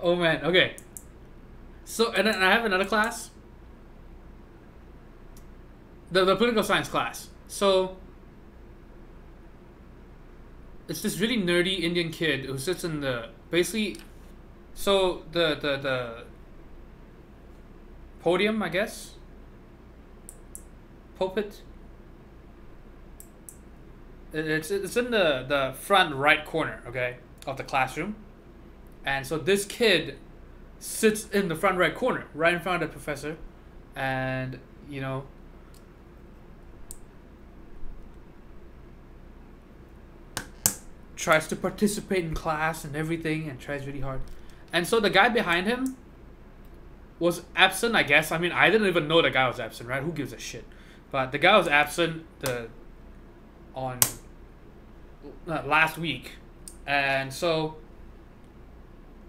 Oh man, okay. So, and then I have another class. The political science class. So, it's this really nerdy Indian kid who sits in the, basically, so the podium, I guess? Pulpit? It's in the front right corner, okay, of the classroom. And so this kid sits in the front right corner, right in front of the professor, and you know, tries to participate in class and everything, and tries really hard. And so the guy behind him was absent, I guess. I mean, I didn't even know the guy was absent, right? Who gives a shit? But the guy was absent on last week, and so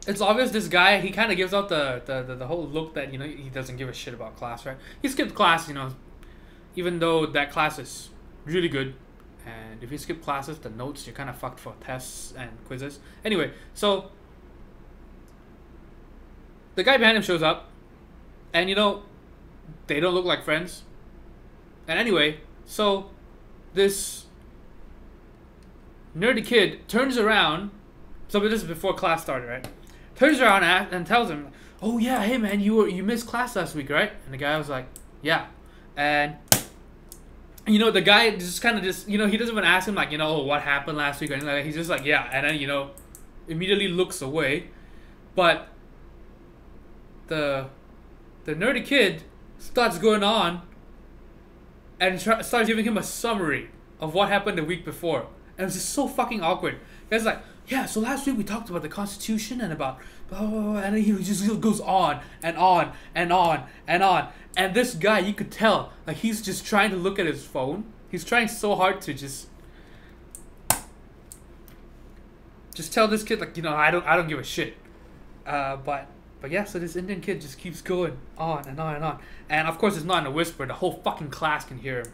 it's obvious this guy, he kind of gives out the whole look that, you know, he doesn't give a shit about class, right? He skipped class, you know, even though that class is really good, and if you skip classes, the notes, you're kind of fucked for tests and quizzes. Anyway, so the guy behind him shows up, and you know, they don't look like friends. And anyway, so this nerdy kid turns around. So this is before class started, right? Turns around and tells him, "Oh yeah, hey man, you missed class last week, right?" And the guy was like, "Yeah." And you know, the guy just kind of you know, he doesn't even ask him like, you know, oh, what happened last week or anything like that. He's just like, "Yeah," and then, you know, immediately looks away. But the nerdy kid starts going on and starts giving him a summary of what happened the week before. And it was just so fucking awkward. It's like, yeah, so last week we talked about the Constitution and about blah, blah, blah, and then he just goes on and on and on and on. And this guy, you could tell, like, he's just trying to look at his phone. He's trying so hard to just tell this kid, like, you know, I don't give a shit. But yeah, so this Indian kid just keeps going on and on and on. And of course, it's not in a whisper. The whole fucking class can hear him.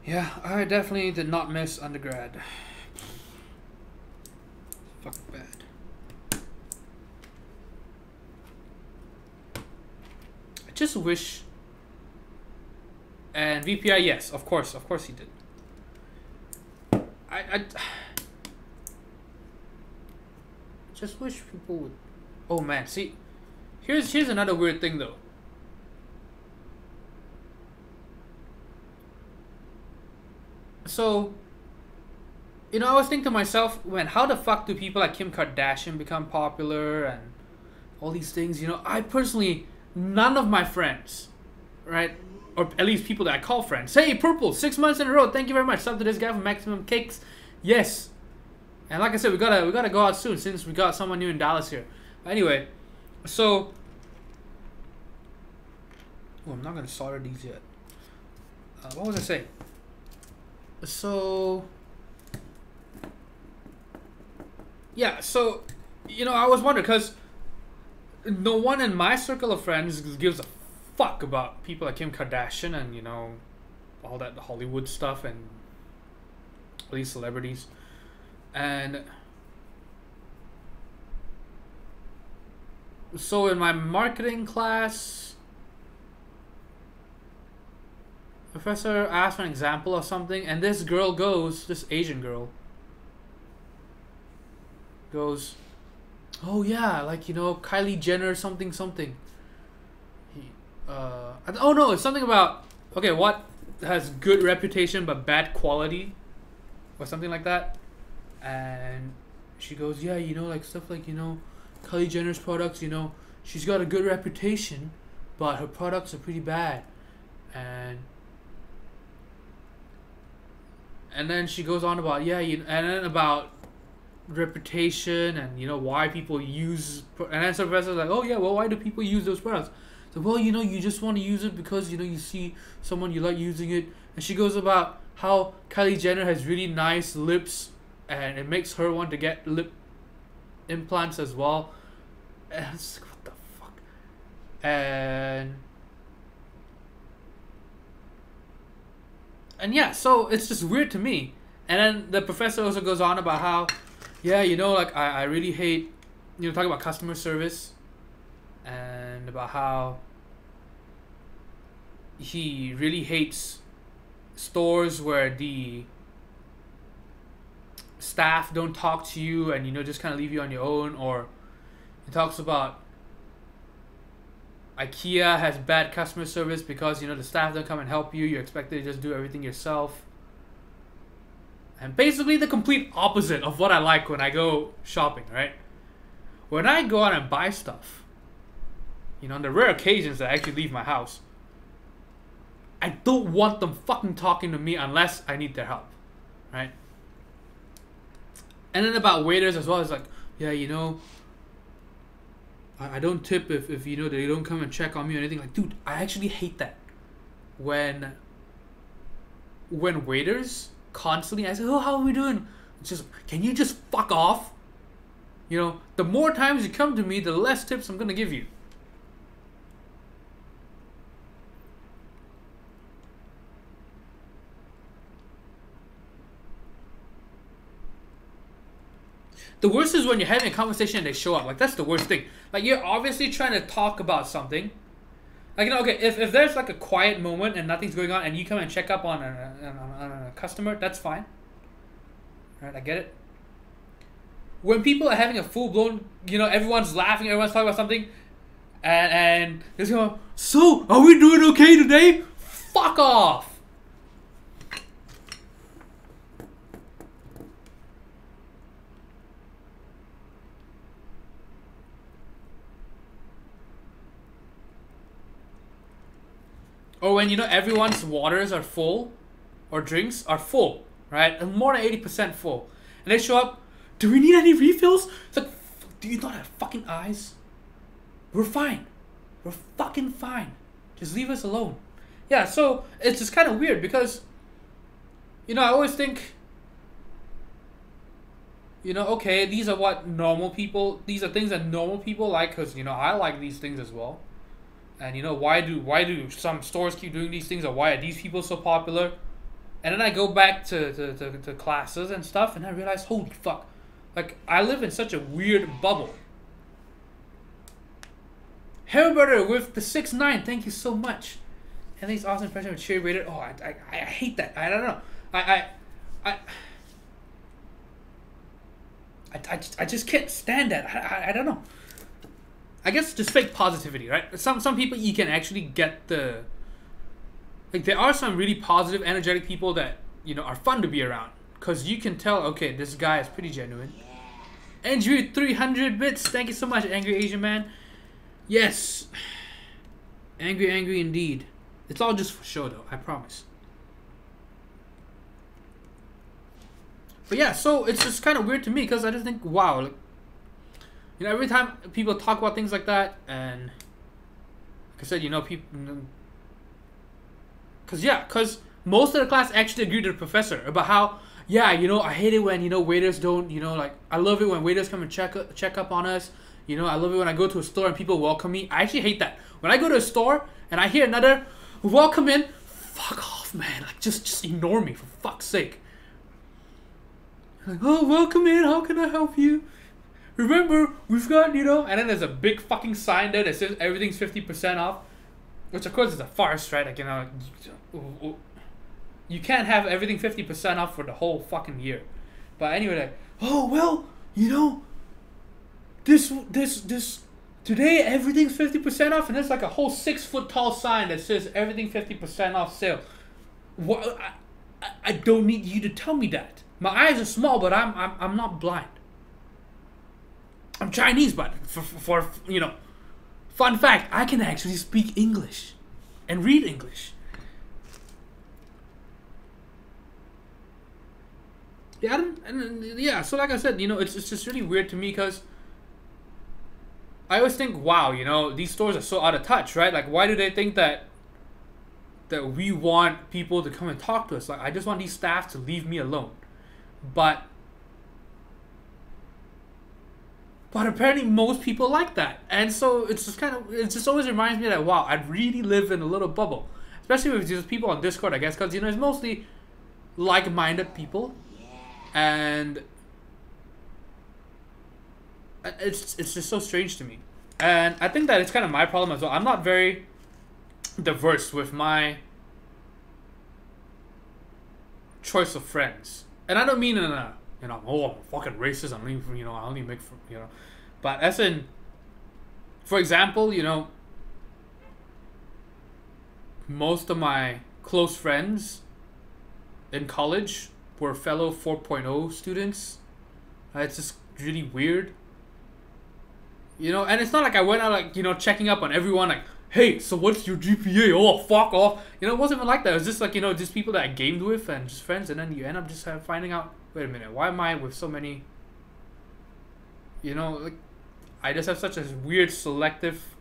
Yeah, I definitely did not miss undergrad. Fuck bad. I just wish. And VPI, yes, of course he did. I just wish people would. Oh man, see, here's another weird thing though. So, you know, I was thinking to myself, man, how the fuck do people like Kim Kardashian become popular and all these things? You know, I personally, none of my friends, right, or at least people that I call friends, hey, Purple, 6 months in a row, thank you very much. Sub to this guy from Maximum Cakes. Yes. And like I said, we gotta go out soon since we got someone new in Dallas here. Anyway, so, oh, I'm not gonna solder these yet. What was I saying? So, yeah, so, you know, I was wondering, because no one in my circle of friends gives a fuck about people like Kim Kardashian and, you know, all that Hollywood stuff and all these celebrities. And so in my marketing class, professor asked for an example of something, and this girl goes, this Asian girl goes, oh yeah, like, you know, Kylie Jenner something. Oh no, it's something about, okay, what has good reputation but bad quality, or something like that. And she goes, yeah, you know, like stuff like, you know, Kylie Jenner's products, you know, she's got a good reputation, but her products are pretty bad. And then she goes on about, yeah, you know, and then about reputation and, you know, why people use, and then some professor's like, oh yeah, well, why do people use those products? So, well, you know, you just want to use it because, you know, you see someone you like using it. And she goes about how Kylie Jenner has really nice lips and it makes her want to get lip implants as well. And it's like, what the fuck? And yeah, so it's just weird to me. And then the professor also goes on about how, yeah, you know, like I really hate, you know, talking about customer service and about how he really hates stores where the staff don't talk to you and, you know, just kind of leave you on your own. Or he talks about IKEA has bad customer service because, you know, the staff don't come and help you. You're expected to just do everything yourself. And basically the complete opposite of what I like when I go shopping, right? When I go out and buy stuff, you know, on the rare occasions that I actually leave my house, I don't want them fucking talking to me unless I need their help, right? And then about waiters as well, it's like, yeah, you know, I don't tip if you know, they don't come and check on me or anything. Like, dude, I actually hate that. When waiters constantly, I say, oh, how are we doing? It's just, can you just fuck off? You know, the more times you come to me, the less tips I'm going to give you. The worst is when you're having a conversation and they show up. Like, that's the worst thing. Like, you're obviously trying to talk about something. Like, you know, okay, if there's like a quiet moment and nothing's going on and you come and check up on a customer, that's fine. Right, I get it. When people are having a full-blown, you know, everyone's laughing, everyone's talking about something, and they're going, so, are we doing okay today? Fuck off! Or when, you know, everyone's waters are full, or drinks are full, right? And more than 80% full. And they show up, do we need any refills? It's like, do you not have fucking eyes? We're fine. We're fucking fine. Just leave us alone. Yeah, so it's just kind of weird because, you know, I always think, you know, okay, these are what normal people, these are things that normal people like because, you know, I like these things as well. And, you know, why do some stores keep doing these things, or why are these people so popular? And then I go back to classes and stuff, and I realize, holy fuck, like, I live in such a weird bubble. Hamburger with the 6'9", thank you so much. And these awesome impression of cheer rated. Oh, I hate that. I don't know. I just can't stand that. I don't know. I guess just fake positivity, right? Some people you can actually get the, like, there are some really positive, energetic people that, you know, are fun to be around because you can tell, okay, this guy is pretty genuine. Andrew 300 bits, thank you so much, Angry Asian Man. Yes, angry indeed. It's all just for show though, I promise. But yeah, so it's just kind of weird to me because I just think, wow, like, you know, every time people talk about things like that, and like I said, you know, people, because most of the class actually agreed with the professor about how, yeah, you know, I hate it when, you know, waiters don't, you know, like, I love it when waiters come and check up on us. You know, I love it when I go to a store and people welcome me. I actually hate that. When I go to a store and I hear another welcome in, fuck off, man. Like, just ignore me, for fuck's sake. Like, oh, welcome in, how can I help you? Remember, we've got, you know, and then there's a big fucking sign there that says everything's 50% off, which of course is a farce, right? Like, you know, you can't have everything 50% off for the whole fucking year. But anyway, like, oh, well, you know, this today everything's 50% off, and there's like a whole 6-foot tall sign that says everything 50% off sale. What? I don't need you to tell me that. My eyes are small, but I'm not blind. I'm Chinese, but for you know, fun fact, I can actually speak English and read English. Yeah, so like I said, you know, it's just really weird to me because I always think, wow, you know, these stores are so out of touch, right? Like, why do they think that we want people to come and talk to us? Like, I just want these staff to leave me alone. But apparently most people like that. And so it's just kind of, it just always reminds me that, wow, I really live in a little bubble. Especially with just people on Discord, I guess, because, you know, it's mostly like-minded people. And it's just so strange to me. And I think that it's kind of my problem as well. I'm not very diverse with my choice of friends. And I don't mean in a, you know, oh, I'm fucking racist, I only, you know, I only make, you know. But as in, for example, you know, most of my close friends in college were fellow 4.0 students. It's just really weird. You know, and it's not like I went out, like, you know, checking up on everyone, like, hey, so what's your GPA? Oh, fuck off. You know, it wasn't even like that. It was just like, you know, just people that I gamed with and just friends, and then you end up just finding out, wait a minute, why am I with so many, you know, like, I just have such a weird selective,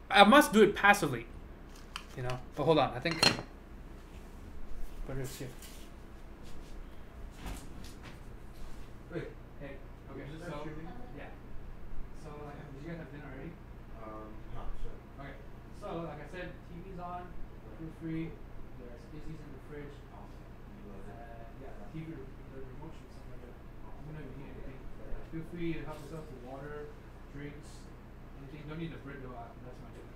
I must do it passively, you know. But hold on, I think, what is here? Wait, hey, okay, so, yeah. So, like, did you guys have dinner already? Not sure. Okay, so, like I said, TV's on, feel free, there's Izzy's in the fridge. Yeah, the TV, the remote should something like that. I'm gonna need anything. Feel free to help yourself to water, drinks, anything. Don't need the bread though, that's my joke.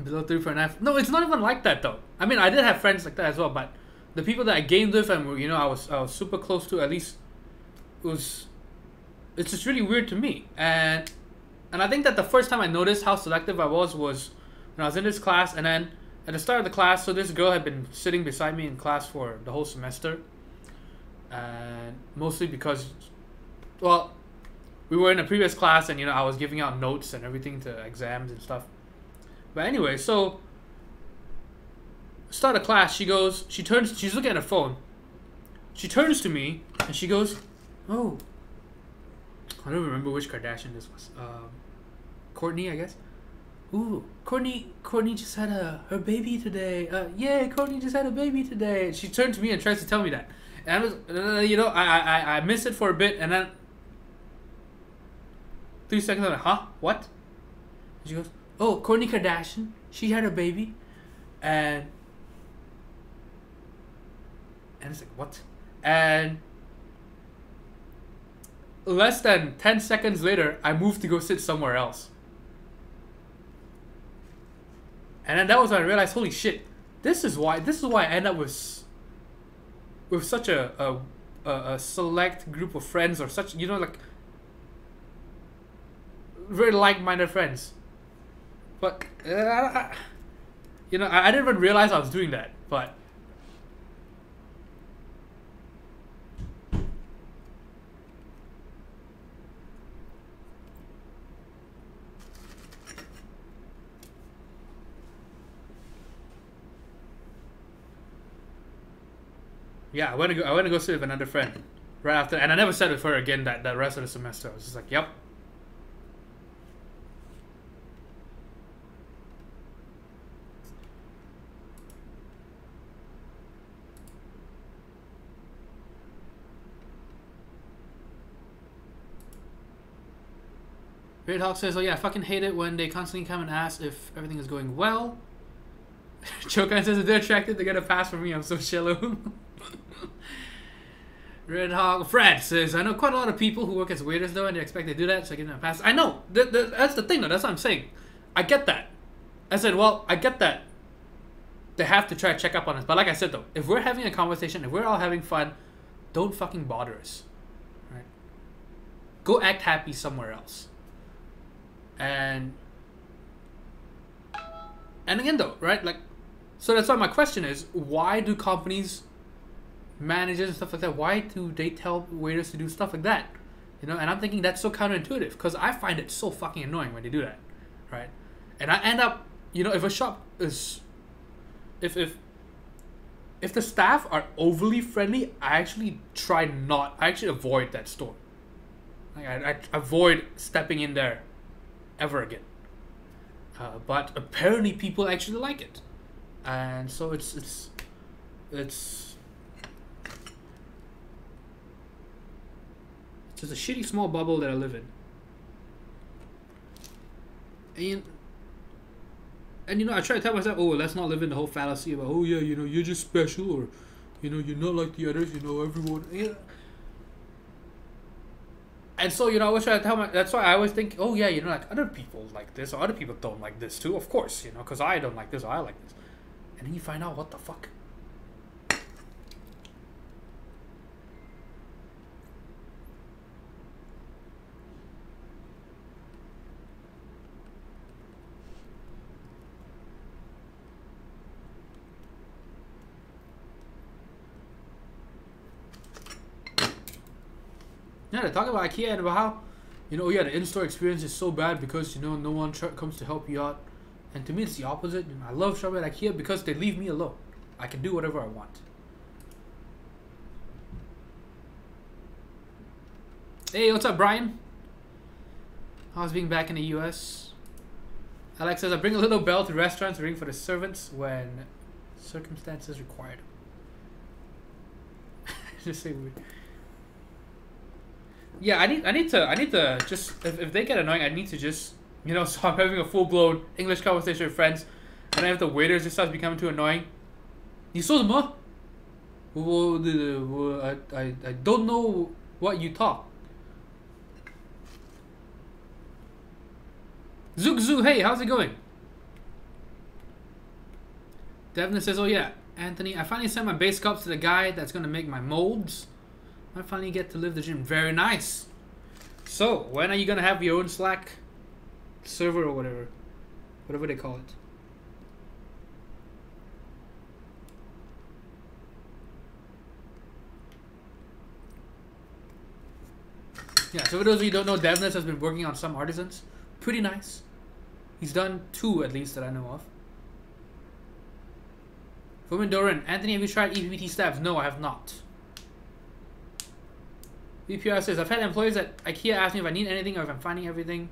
Below 3.5. No, it's not even like that though. I mean, I did have friends like that as well, but the people that I gamed with and, you know, I was super close to, at least, it's just really weird to me. And I think that the first time I noticed how selective I was when I was in this class, and then at the start of the class, so this girl had been sitting beside me in class for the whole semester, and mostly because, well, we were in a previous class, and, you know, I was giving out notes and everything to exams and stuff. But anyway, so start of class, she's looking at her phone. She turns to me and she goes, "Oh, I don't remember which Kardashian this was. Courtney, I guess. Ooh, Courtney just had her baby today. Yay, Courtney just had a baby today." She turned to me and tries to tell me that, and I was, you know, I missed it for a bit, and then 3 seconds, I'm like, huh, what? And she goes, "Oh, Kourtney Kardashian, she had a baby," and it's like, what? And less than 10 seconds later, I moved to go sit somewhere else. And then that was when I realized, holy shit, this is why I end up with such a select group of friends, or such, you know, like, very like-minded friends. But you know, I didn't even realize I was doing that. But yeah, I went to go sit with another friend right after, and I never sat with her again that rest of the semester. I was just like, yep. Great Hawk says, "Oh yeah, I fucking hate it when they constantly come and ask if everything is going well." Chokan says, "If they're attracted, they get a pass from me. I'm so shallow." Red Hawk Fred says, "I know quite a lot of people who work as waiters though, and they expect they do that, so I give them a pass." I know. That's the thing though. That's what I'm saying. I get that. I said, well, I get that. They have to try to check up on us. But like I said though, if we're having a conversation, if we're all having fun, don't fucking bother us. Right? Go act happy somewhere else. And again though, right, like, so that's why my question is, why do companies, managers and stuff like that, why do they tell waiters to do stuff like that? You know, and I'm thinking that's so counterintuitive, because I find it so fucking annoying when they do that, right? And I end up, you know, if a shop is, if if the staff are overly friendly, I actually avoid that store. Like I avoid stepping in there ever again. But apparently people actually like it, and so it's just a shitty small bubble that I live in. And you know, I try to tell myself, oh, let's not live in the whole fallacy about, oh yeah, you know, you're just special, or you know, you're not like the others, you know, everyone. Yeah. And so, you know, I always try to tell that's why I always think, oh yeah, you know, like other people like this, or other people don't like this too, of course, you know, because I don't like this, or I like this. And then you find out, what the fuck? Yeah, they're talking about IKEA and about how, you know, yeah, the in-store experience is so bad because, you know, no one comes to help you out. And to me, it's the opposite. You know, I love shopping at IKEA because they leave me alone. I can do whatever I want. Hey, what's up, Brian? How's being back in the US? Alex says, I bring a little bell to restaurants to ring for the servants when circumstances require them. Just say weird. Yeah, I need to just, if they get annoying, I need to just, you know, so I'm having a full-blown English conversation with friends, and then if the waiters just starts becoming too annoying, you saw them, huh? I don't know what you talk. Zook Zoo, hey, how's it going? Devin says, oh yeah, Anthony, I finally sent my base cups to the guy that's gonna make my molds. I finally get to live the dream. Very nice. So, when are you gonna have your own Slack server or whatever they call it? Yeah, so for those of you who don't know, Devness has been working on some artisans. Pretty nice. He's done 2 at least that I know of. Foreman Doran, Anthony, have you tried EPPT stabs? No, I have not. VPR says, I've had employees at IKEA ask me if I need anything or if I'm finding everything.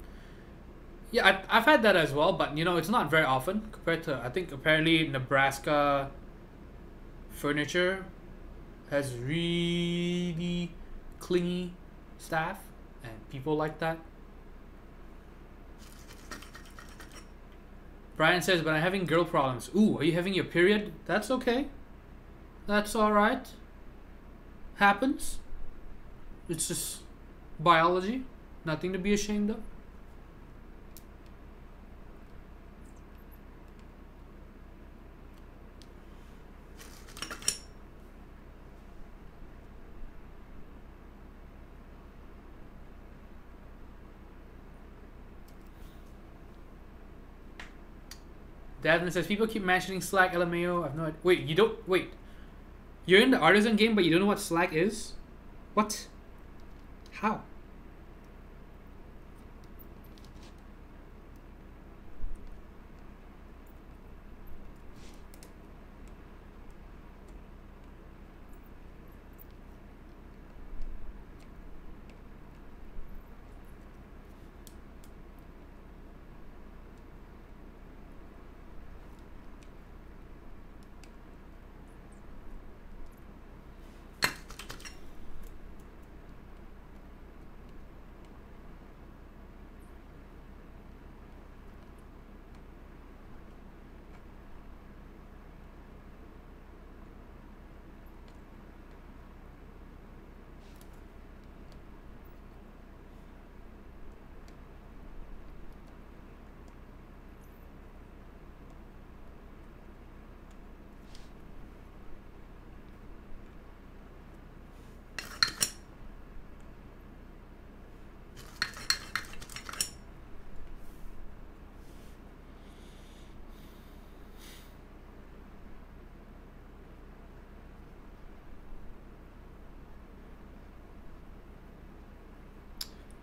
Yeah, I've had that as well, but you know, it's not very often compared to, I think apparently Nebraska furniture has really clingy staff and people like that. Brian says, but I'm having girl problems. Ooh, are you having your period? That's okay. That's alright. Happens. It's just biology. Nothing to be ashamed of. Davin says, people keep mentioning Slack, LMAO. I've no idea. Wait, you don't... Wait. You're in the artisan game, but you don't know what Slack is? What? How?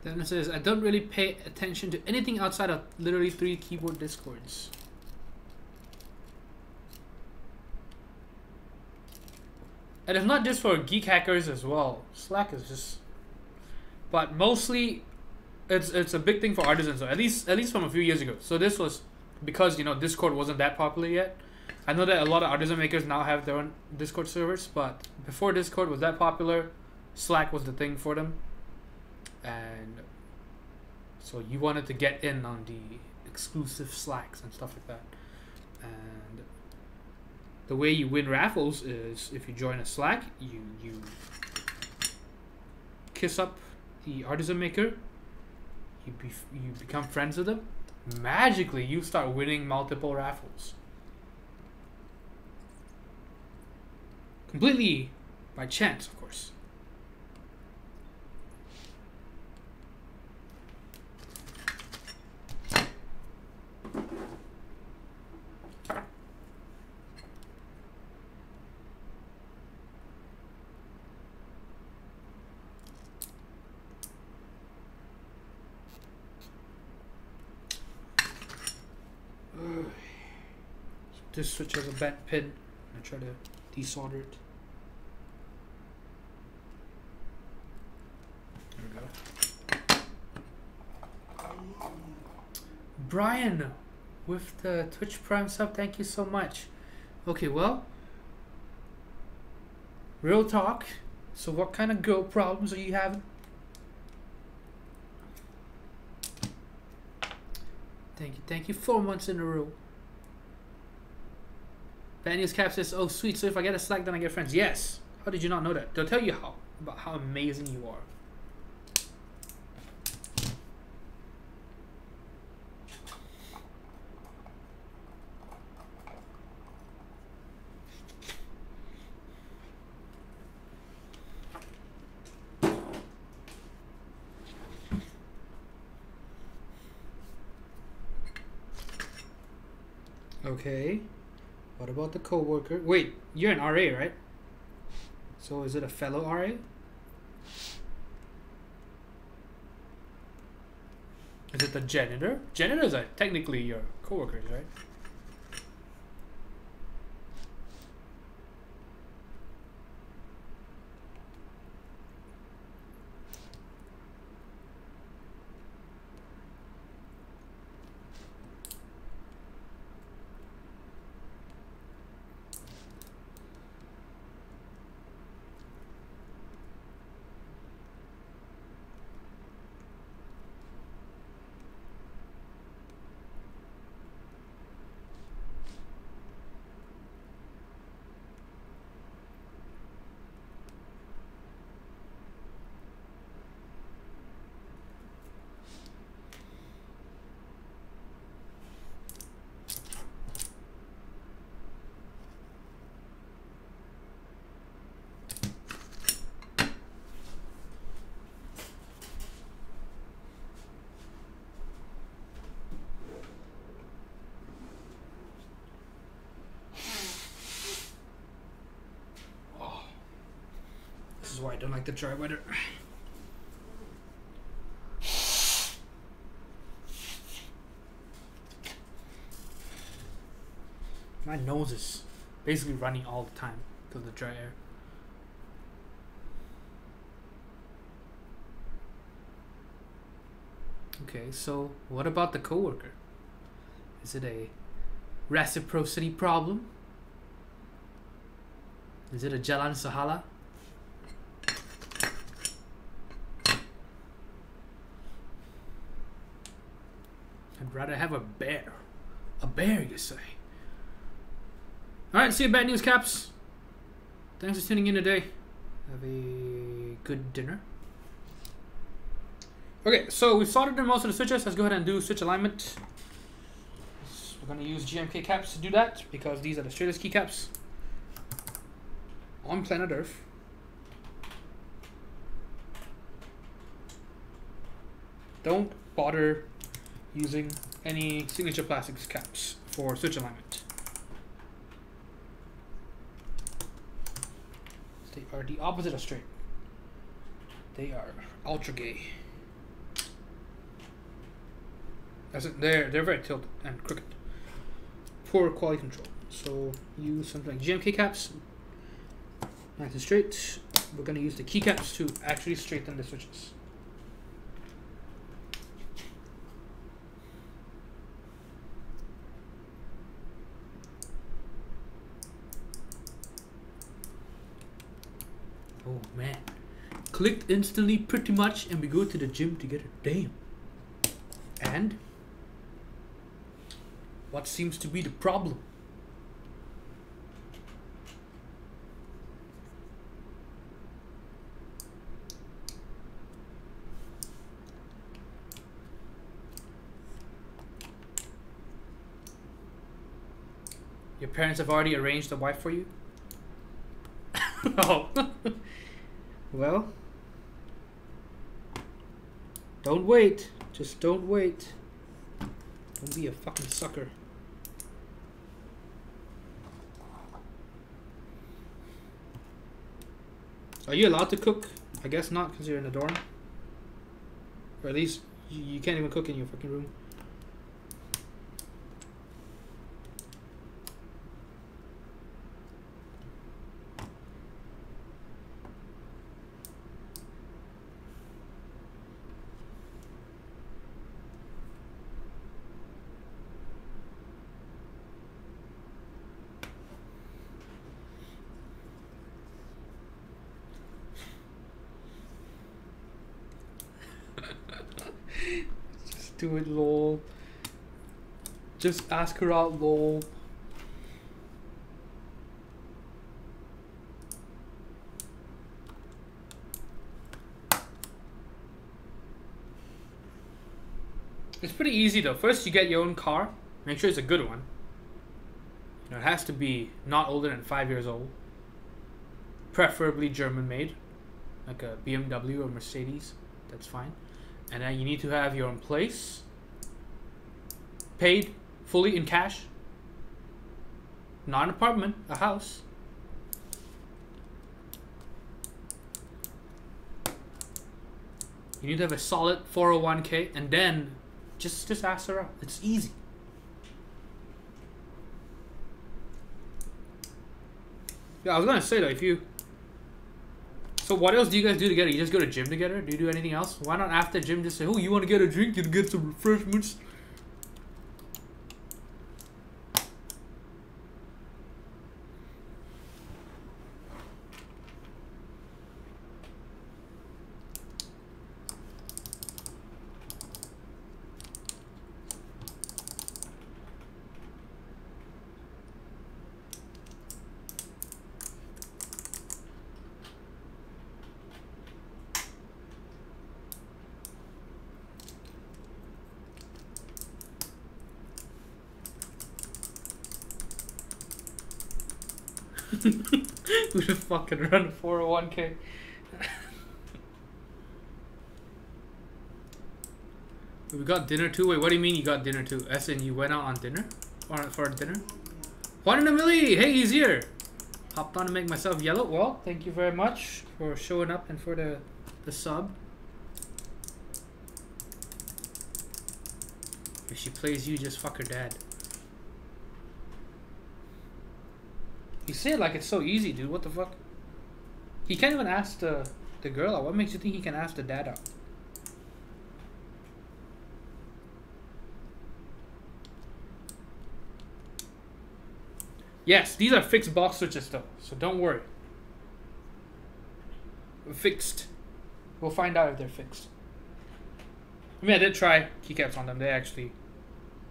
Devin says, I don't really pay attention to anything outside of literally 3 keyboard discords. And it's not just for geek hackers as well. Slack is just, but mostly, it's a big thing for artisans. So at least from a few years ago. So this was because Discord wasn't that popular yet. I know that a lot of artisan makers now have their own Discord servers, but before Discord was that popular, Slack was the thing for them. And so you wanted to get in on the exclusive Slacks and stuff like that. And the way you win raffles is if you join a Slack, you kiss up the artisan maker, you become friends with them. Magically, you start winning multiple raffles. Completely by chance, of course. This switch has a bent pin. I try to desolder it. There we go. Brian with the Twitch Prime sub, thank you so much. Okay, well, real talk. So what kind of girl problems are you having? Thank you 4 months in a row. Daniel's Cap says, oh sweet, so if I get a Slack then I get friends. Yes. How did you not know that? They'll tell you about how amazing you are. Okay. What about the coworker? Wait, you're an RA, right? So is it a fellow RA? Is it the janitor? Janitors are technically your coworkers, right? This is why I don't like the dry weather. My nose is basically running all the time because of the dry air. Okay, so what about the coworker? Is it a reciprocity problem? Is it a Jalan Sahala? I'd rather have a bear. A bear, you say? Alright, see you, Bad News Caps. Thanks for tuning in today. Have a good dinner. Okay, so we've sorted in most of the switches. Let's go ahead and do switch alignment. So we're going to use GMK caps to do that because these are the straightest keycaps on planet Earth. Don't bother using any signature plastics caps for switch alignment. They are the opposite of straight. They are ultra gay. They're very tilted and crooked. Poor quality control. So use something like GMK caps. Nice and straight. We're gonna use the keycaps to actually straighten the switches. Oh man. Clicked instantly pretty much, and we go to the gym together. Damn. And what seems to be the problem? Your parents have already arranged a wife for you? Oh. Well, don't wait. Just don't wait. Don't be a fucking sucker. Are you allowed to cook? I guess not, because you're in a dorm. Or at least you can't even cook in your fucking room. Just do it, lol. Just ask her out, lol. It's pretty easy though. First you get your own car. Make sure it's a good one. You know, it has to be not older than 5 years old. Preferably German made. Like a BMW or Mercedes. That's fine. And then you need to have your own place. Paid fully in cash. Not an apartment, a house. You need to have a solid 401k, and then just ask her out. It's easy. Yeah, I was gonna say though, if you... So what else do you guys do together? You just go to gym together? Do you do anything else? Why not after gym just say, oh, you want to get a drink? You can get some refreshments. Who the fucking run 401k? We got dinner too? Wait, what do you mean you got dinner too? As in you went out on dinner? Or for dinner? 1 in a million! Hey, he's here! Hopped on to make myself yellow. Well, thank you very much for showing up and for the sub. If she plays you, just fuck her dad. You say it like it's so easy, dude. What the fuck? He can't even ask the girl out. What makes you think he can ask the dad out? Yes, these are fixed box switches though, so don't worry. Fixed. We'll find out if they're fixed. I mean, I did try keycaps on them. They actually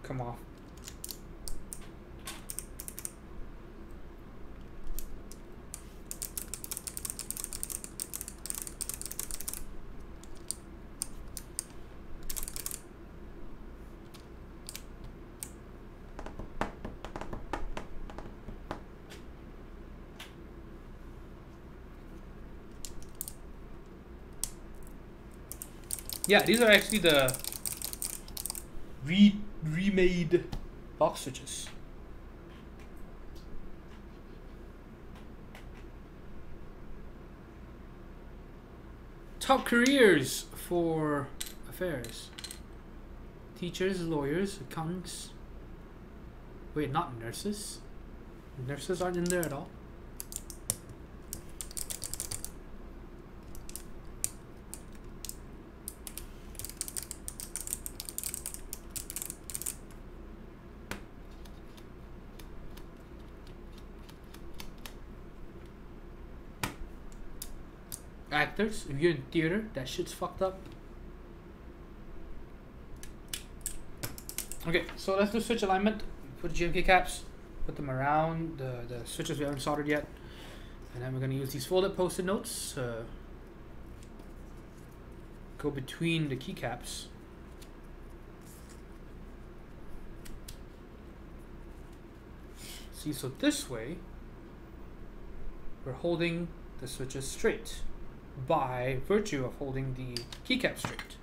come off. Yeah, these are actually the remade box switches. Top careers for affairs. Teachers, lawyers, accountants. Wait, not nurses? Nurses aren't in there at all. actors, if you're in theater, that shit's fucked up. Okay, so let's do switch alignment. Put GMK caps, put them around the switches we haven't soldered yet. And then we're going to use these folded post-it notes. Go between the keycaps. See, so this way, we're holding the switches straight by virtue of holding the keycap straight.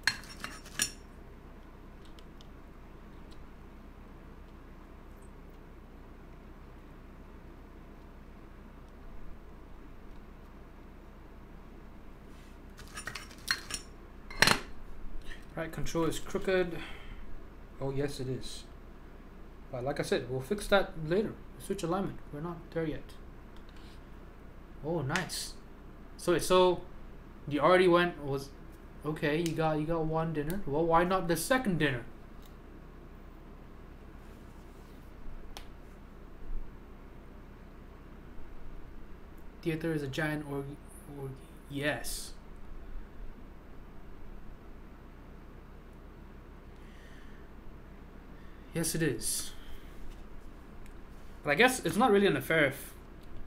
Right, control is crooked. Oh yes it is. But like I said, we'll fix that later. Switch alignment. We're not there yet. Oh nice. So you already was okay, you got one dinner. Well, why not the second dinner? Theater is a giant orgy. Yes. Yes, it is. But I guess it's not really unfair if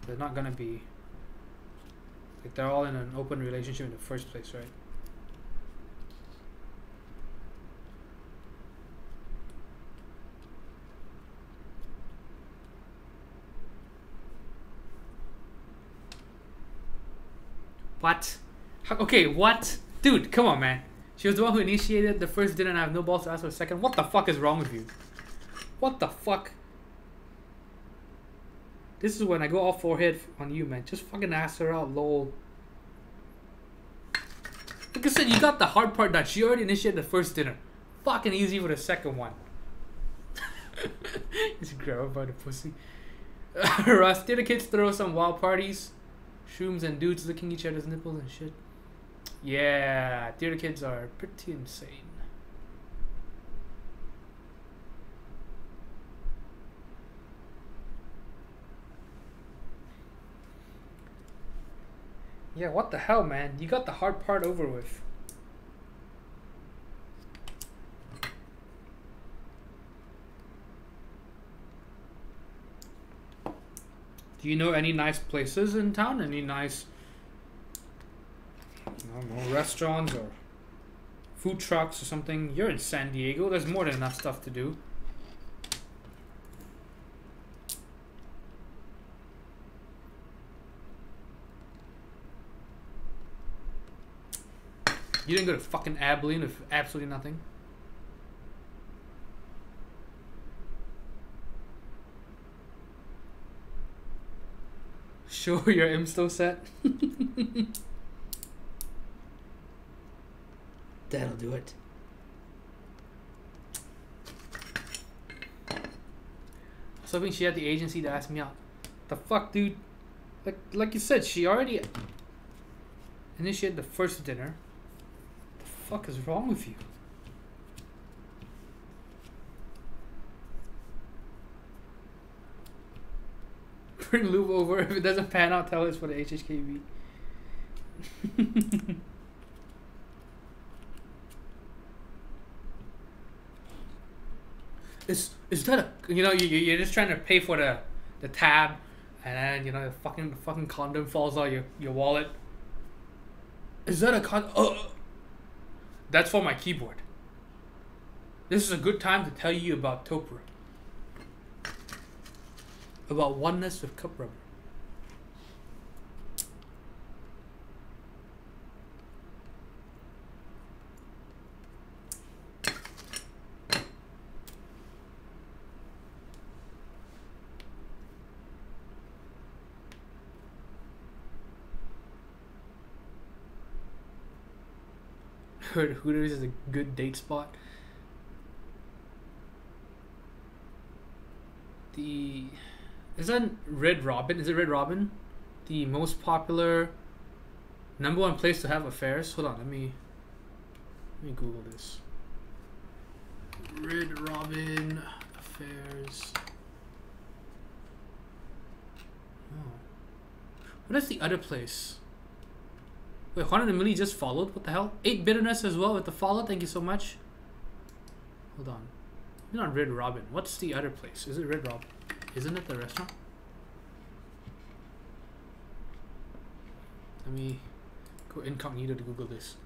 they're not gonna be, like, they're all in an open relationship in the first place, right? What? Okay, what? Dude, come on, man. She was the one who initiated the first dinner and I have no balls to ask for a second. What the fuck is wrong with you? What the fuck? This is when I go all forehead on you, man. Just fucking ask her out, lol. Like I said, you got the hard part done. She already initiated the first dinner. Fucking easy for the second one. Just grab her by the pussy. Russ, did the kids throw some wild parties? Shrooms and dudes licking each other's nipples and shit. Yeah, theater kids are pretty insane. Yeah, what the hell, man? You got the hard part over with. Do you know any nice places in town? Any nice, I don't know, restaurants or food trucks or something? You're in San Diego. There's more than enough stuff to do. You didn't go to fucking Abilene with absolutely nothing. Show your Imsto set. That'll do it. I was hoping she had the agency to ask me out. The fuck, dude? Like you said, she already initiated the first dinner. The fuck is wrong with you? Bring Lube over. If it doesn't pan out, tell us for the HHKB. Is that a, you know, you're just trying to pay for the tab, and then, you know, the fucking condom falls out your wallet. Is that a that's for my keyboard. This is a good time to tell you about Topra. About oneness with cup rubber. Heard Hooters is a good date spot. Is that Red Robin? Is it Red Robin? The most popular #1 place to have affairs? Hold on, let me Google this. Red Robin affairs. Oh. What is the other place? Wait, 100 milli just followed? What the hell? 8 bitterness as well with the follow. Thank you so much. Hold on. You're not Red Robin. What's the other place? Is it Red Robin? Isn't it the restaurant? Let me go incognito to Google this.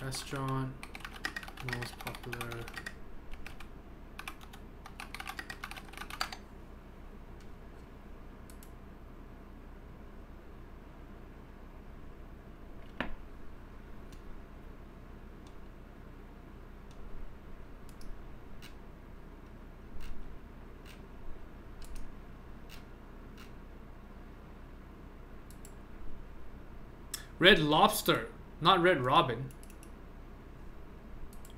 Restaurant most popular. Red Lobster, not Red Robin.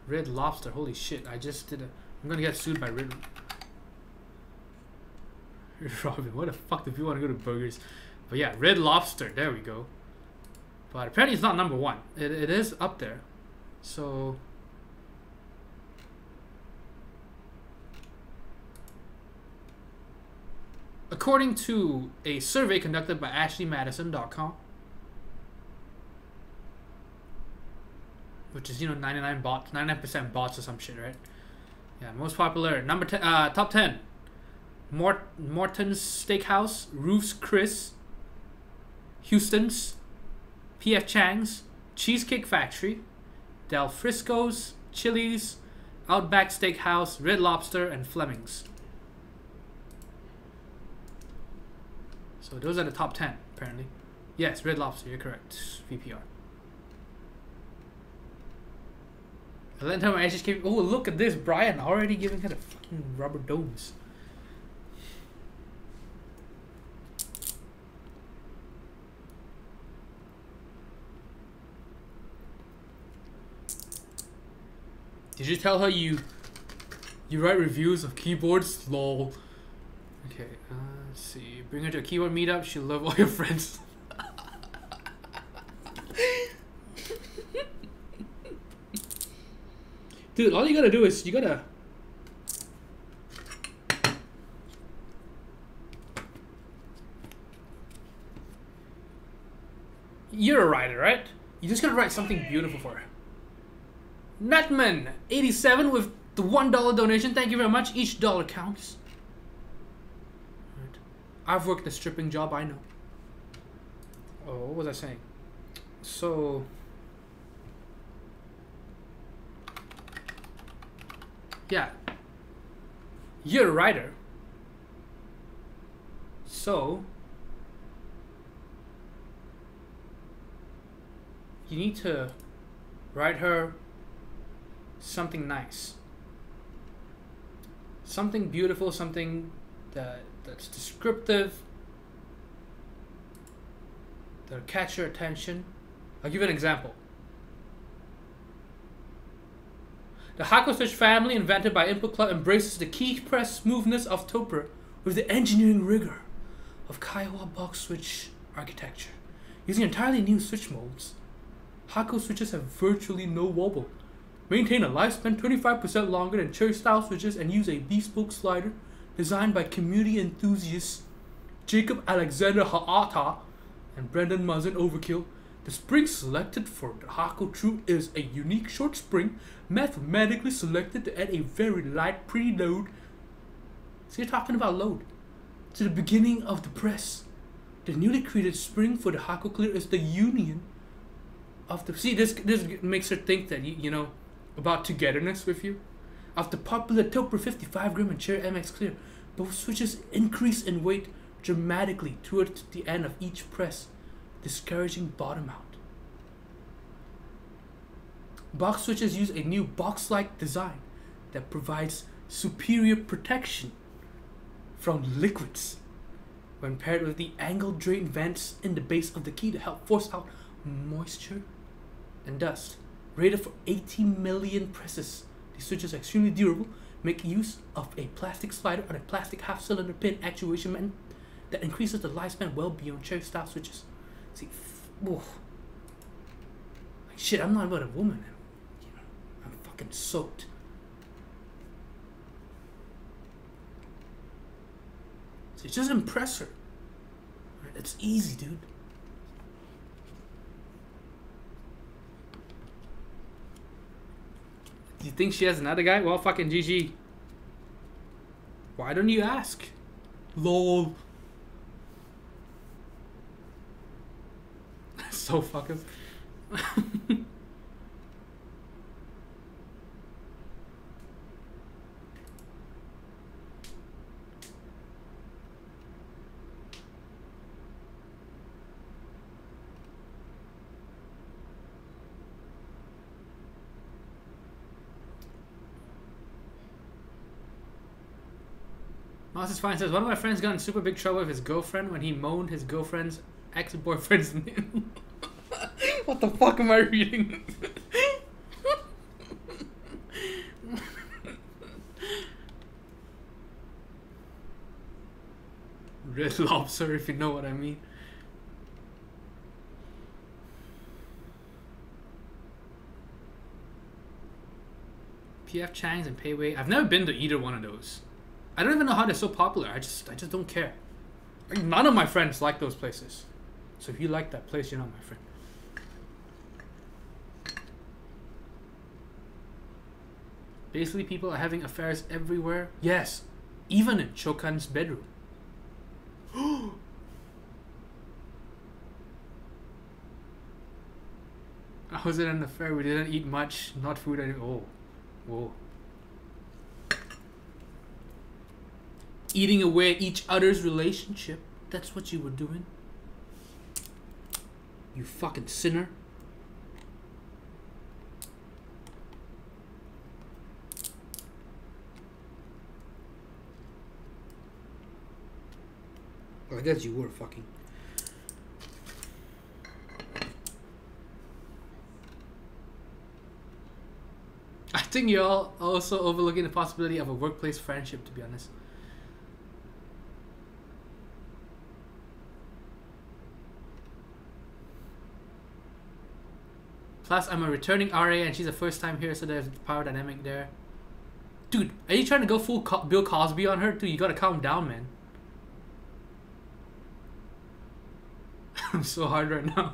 Red Lobster, holy shit, I just did a... I'm gonna get sued by Red Robin. What the fuck do people want to go to burgers? But yeah, Red Lobster, there we go. But apparently it's not number one. It is up there. So... according to a survey conducted by AshleyMadison.com, which is, you know, 99% bots or some shit, right? Yeah, most popular number 10, top 10. Morton's Steakhouse, Ruth's Chris, Houston's, P.F. Chang's, Cheesecake Factory, Del Frisco's, Chili's, Outback Steakhouse, Red Lobster, and Fleming's. So those are the top 10, apparently. Yes, Red Lobster, you're correct. VPR. Time I just came. Oh, look at this, Brian already giving her the fucking rubber domes. Did you tell her you write reviews of keyboards? Lol. Okay, let's see. Bring her to a keyboard meetup. She'll love all your friends. Dude, all you gotta do is you gotta... You're a writer, right? You just gotta write something beautiful for her. Natman87 with the $1 donation. Thank you very much. Each dollar counts. Right. I've worked a stripping job, I know. Oh, what was I saying? So... yeah, you're a writer, so you need to write her something nice, something beautiful, something that's descriptive, that'll catch your attention. I'll give you an example. The Hako Switch family, invented by Input Club, embraces the key press smoothness of Topper with the engineering rigor of Kiowa box switch architecture. Using entirely new switch molds, Hako switches have virtually no wobble, maintain a lifespan 25% longer than cherry style switches, and use a bespoke slider designed by community enthusiasts Jacob Alexander Haata and Brendan Muzzin Overkill. The spring selected for the Hako True is a unique short spring, mathematically selected to add a very light preload. So you're talking about load to the beginning of the press. The newly created spring for the Hako Clear is the union of the... See, this makes her think that, you know, about togetherness with you. Of the popular Topper 55 gram and Cherry MX Clear, both switches increase in weight dramatically towards the end of each press, discouraging bottom out. Box switches use a new box-like design that provides superior protection from liquids when paired with the angled drain vents in the base of the key to help force out moisture and dust. Rated for 80 million presses, these switches are extremely durable, make use of a plastic slider and a plastic half-cylinder pin actuation method that increases the lifespan well beyond cherry style switches. See, like shit, I'm not about a woman. You know, I'm fucking soaked. So just impress her. Right? It's easy, dude. Do you think she has another guy? Well, fucking GG. Why don't you ask? LOL. So fucking. Mouse is fine says, one of my friends got in super big trouble with his girlfriend when he moaned his girlfriend's ex-boyfriend's name. What the fuck am I reading? Red Lobster, if you know what I mean. PF Chang's and Payway. I've never been to either one of those. I don't even know how they're so popular. I just don't care. Like, none of my friends like those places. So if you like that place, you're not my friend. Basically, people are having affairs everywhere. Yes, even in Chokan's bedroom. I was in an affair. We didn't eat much. Not food. Oh, whoa. Eating away at each other's relationship. That's what you were doing. You fucking sinner. Well, I guess you were fucking. I think you're all also overlooking the possibility of a workplace friendship, to be honest. Plus, I'm a returning RA and she's a first time here, so there's the power dynamic there. Dude, are you trying to go full Bill Cosby on her? Dude, you gotta calm down, man. I'm so hard right now.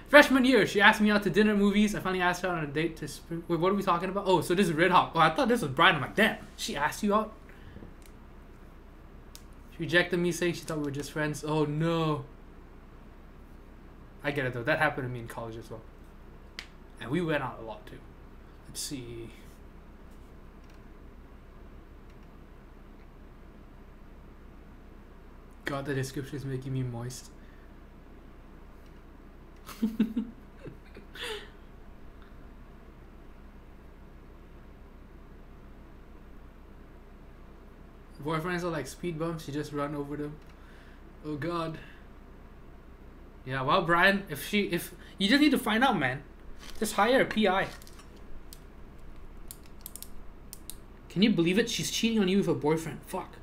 Freshman year, she asked me out to dinner, movies. I finally asked her on a date to spring. Wait, what are we talking about? Oh, so this is Red Hawk. Oh, I thought this was Brian. I'm like, damn, she asked you out? She rejected me saying she thought we were just friends. Oh no. I get it though. That happened to me in college as well. And we went out a lot too. Let's see. God, the description is making me moist. Boyfriends are like speed bumps. You just run over them. Oh God. Yeah, well, Brian, if you just need to find out, man. Just hire a PI. Can you believe it? She's cheating on you with her boyfriend. Fuck.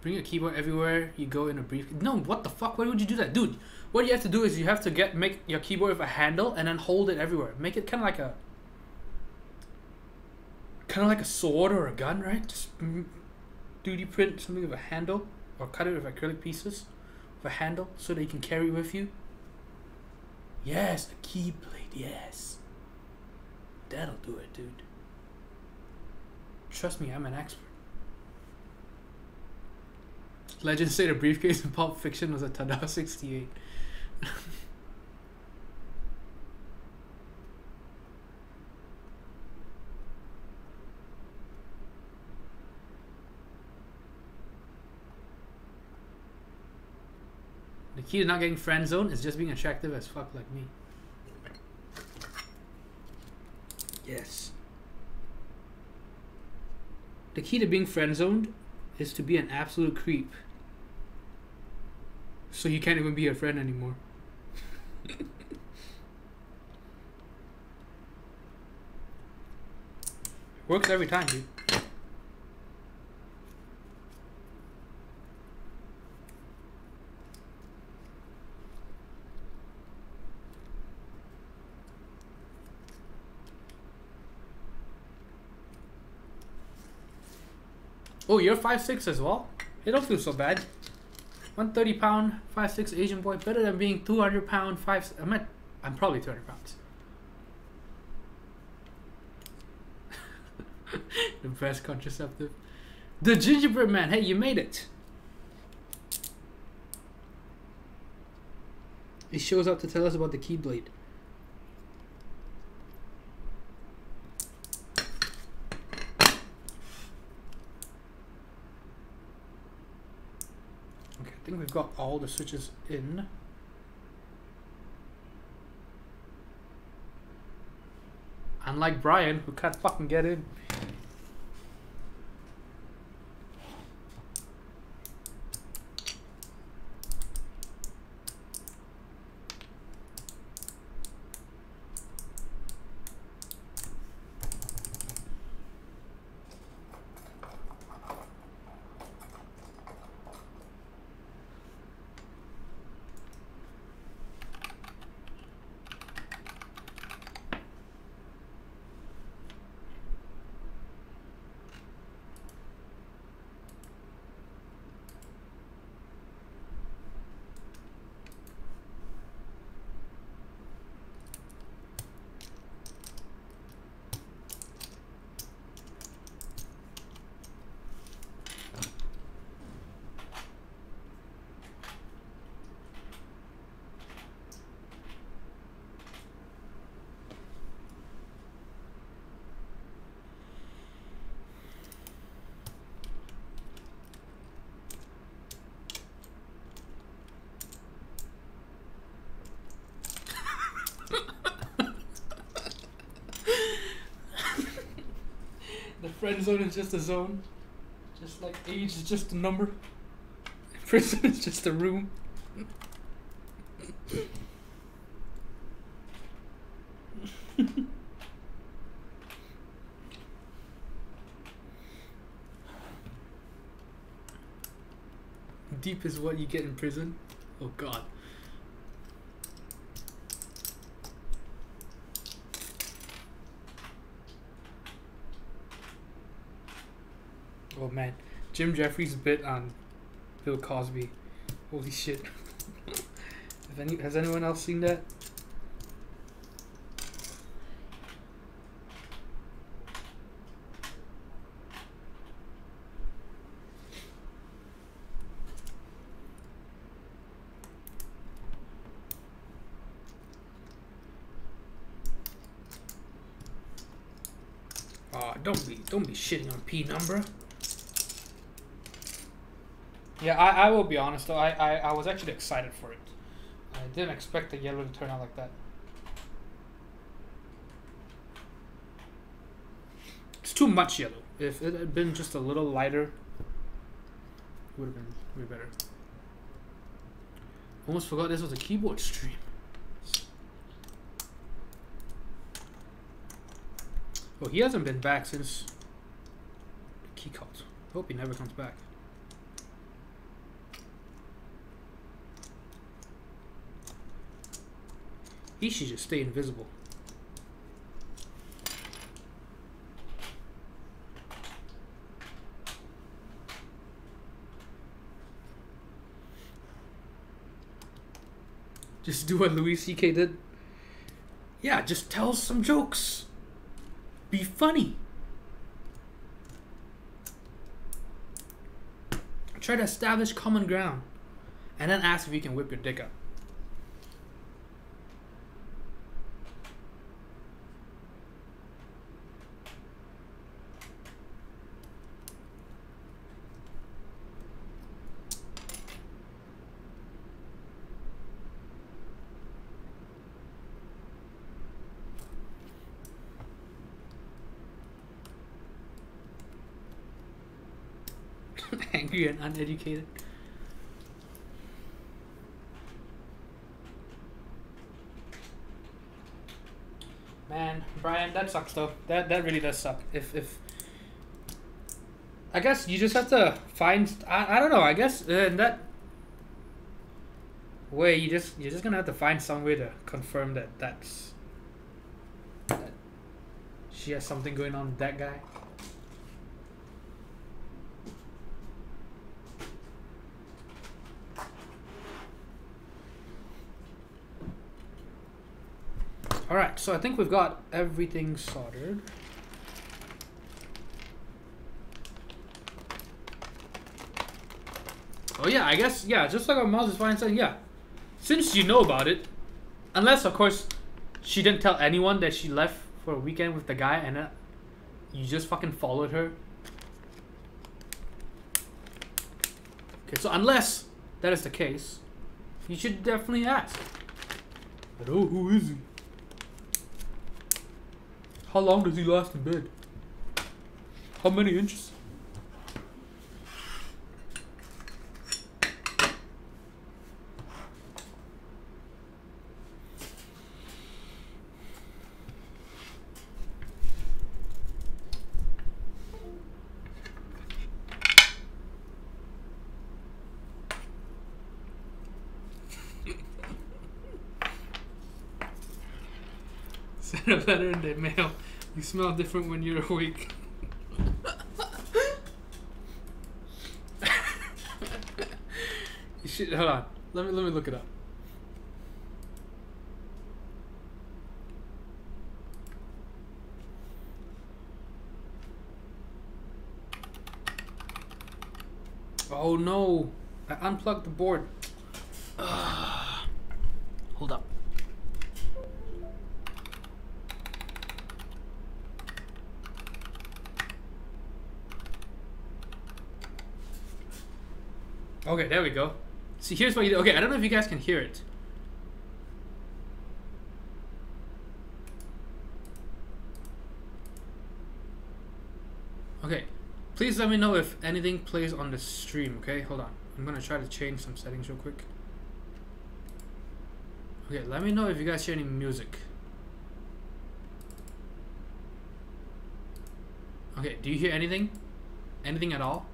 Bring your keyboard everywhere you go in a briefcase. No, what the fuck? Why would you do that? Dude, what you have to do is you have to make your keyboard with a handle and then hold it everywhere. Make it kind of like a sword or a gun, right? Just 3D print something with a handle or cut it with acrylic pieces with a handle so that you can carry it with you. Yes, a key blade, yes. That'll do it, dude. Trust me, I'm an expert. Legends say the briefcase in Pulp Fiction was a Tada 68. The key to not getting friend zoned is just being attractive as fuck like me. Yes. The key to being friend zoned is to be an absolute creep. So you can't even be a friend anymore. Works every time, dude. Oh, you're 5'6" as well? It don't feel so bad. 130 pound, 5'6" Asian boy, better than being 200 pound, 5. I'm probably 200 pounds. The best contraceptive. The gingerbread man, hey, you made it. He shows up to tell us about the Keyblade. Okay, I think we've got all the switches in. Unlike Brian, who can't fucking get in. The friend zone is just a zone. Just like age is just a number. Prison is just a room. Deep is what you get in prison. Oh god. Oh man, Jim Jeffries bit on Bill Cosby. Holy shit. Has anyone else seen that? Don't be shitting on P number. Yeah, I will be honest though, I was actually excited for it. I didn't expect the yellow to turn out like that. It's too much yellow. If it had been just a little lighter, it would have been way better. Almost forgot this was a keyboard stream. Oh, he hasn't been back since the key cult. Hope he never comes back. He should just stay invisible. Just do what Louis C.K. did. Yeah, just tell some jokes. Be funny. Try to establish common ground. And then ask if you can whip your dick up. Angry and uneducated. Man, Brian, that sucks though. That really does suck. If I guess you just have to find. I don't know. I guess in that way, you're just gonna have to find some way to confirm that she has something going on with that guy. Alright, so I think we've got everything soldered. Oh yeah, I guess, yeah, just like our mouse is fine saying, yeah. Since you know about it, unless, of course, she didn't tell anyone that she left for a weekend with the guy and you just fucking followed her. Okay, so unless that is the case, you should definitely ask. But oh, who is he? How long does he last in bed? How many inches? Send a letter in the mail. You smell different when you're awake. You should, hold on. Let me look it up. Oh no! I unplugged the board. Hold up. Okay, there we go. See, here's what you do. Okay, I don't know if you guys can hear it. Okay, please let me know if anything plays on the stream, okay? Hold on. I'm gonna try to change some settings real quick. Okay, let me know if you guys hear any music. Okay, do you hear anything? Anything at all?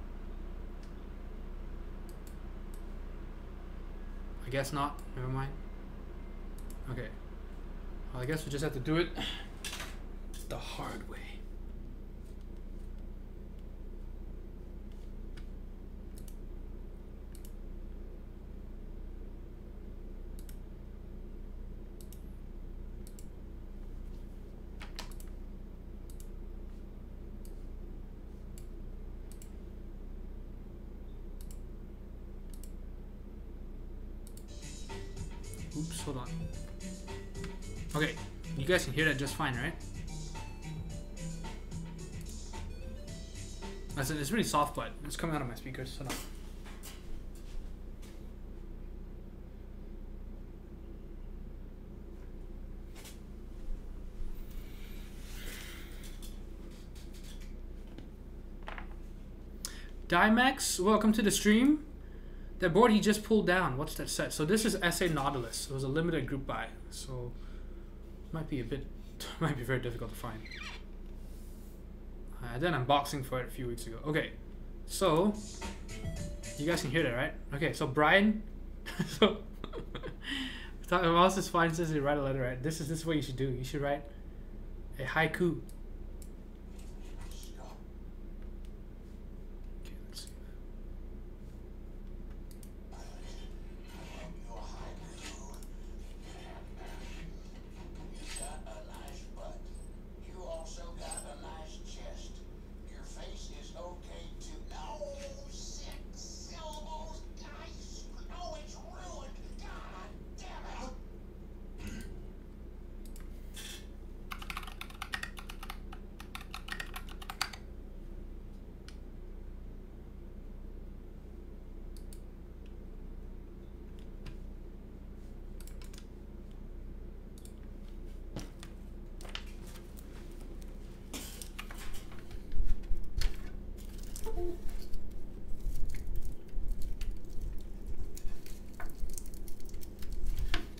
I guess not. Never mind. Okay. Well, I guess we just have to do it the hard way. Oops, hold on. Okay, you guys can hear that just fine, right? I said it's really soft, but it's coming out of my speakers. Hold on. Dimax, welcome to the stream. That board he just pulled down. What's that set? So this is SA Nautilus. It was a limited group buy, so might be very difficult to find. I did an unboxing for it a few weeks ago. Okay, so you guys can hear that, right? Okay, so Brian, so my mouse is fine. Says you write a letter, right? This is what you should do. You should write a haiku.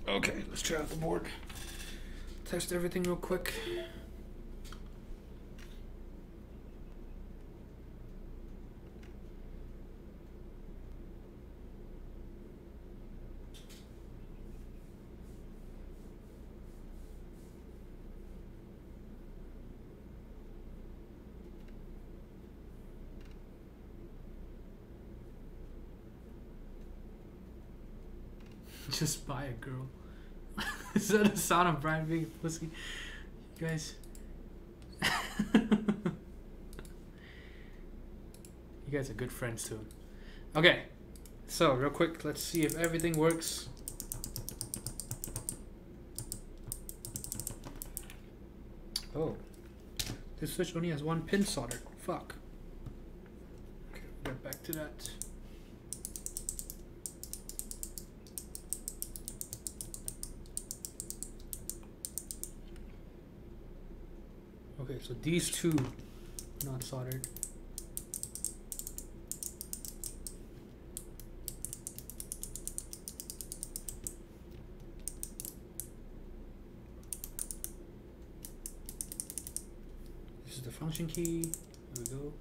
Okay, let's try out the board. Test everything real quick. Just buy a girl. Is that the sound of Brian being a pussy? You guys. You guys are good friends too. Okay, so real quick, let's see if everything works. Oh, this switch only has one pin soldered. Fuck. Okay, we'll get back to that. Okay, so these two not soldered. This is the function key. There we go.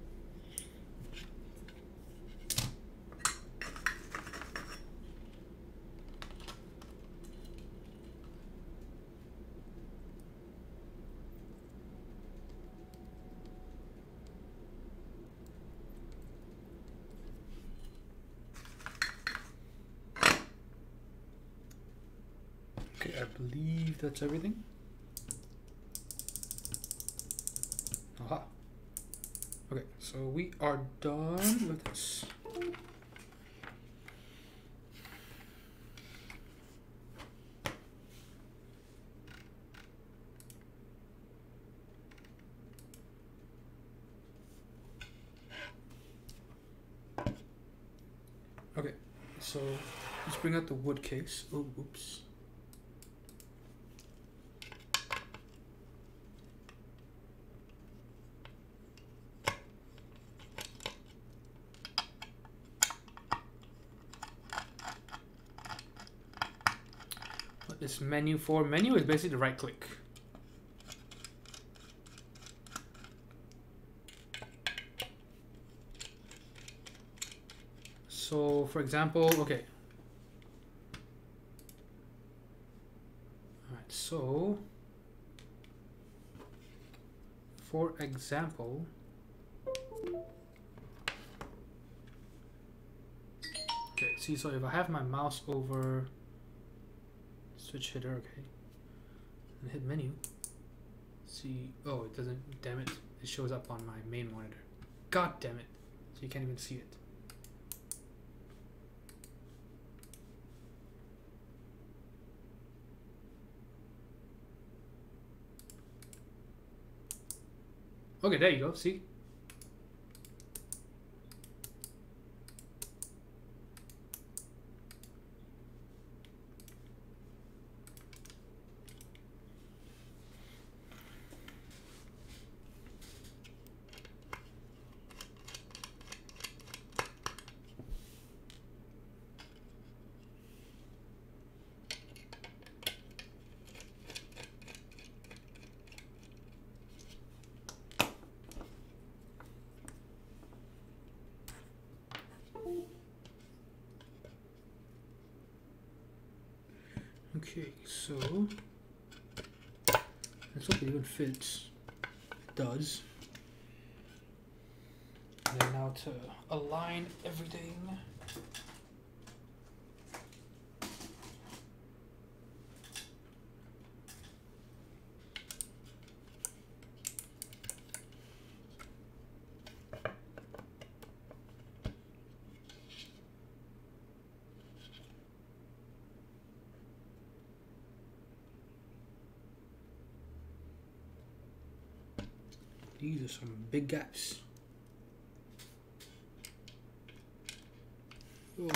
Okay, I believe that's everything. Aha. Okay, so we are done with this. Okay, so let's bring out the wood case. Oh, oops. This menu for menu is basically the right click. So for example, okay. Alright, so for example, okay, see, so if I have my mouse over switch hitter, okay, and hit menu, see, oh, it doesn't, damn it, it shows up on my main monitor. God damn it, so you can't even see it. Okay, there you go, see? Okay, so let's hope it even fits. It does. And then now to align everything. These are some big gaps. Oh.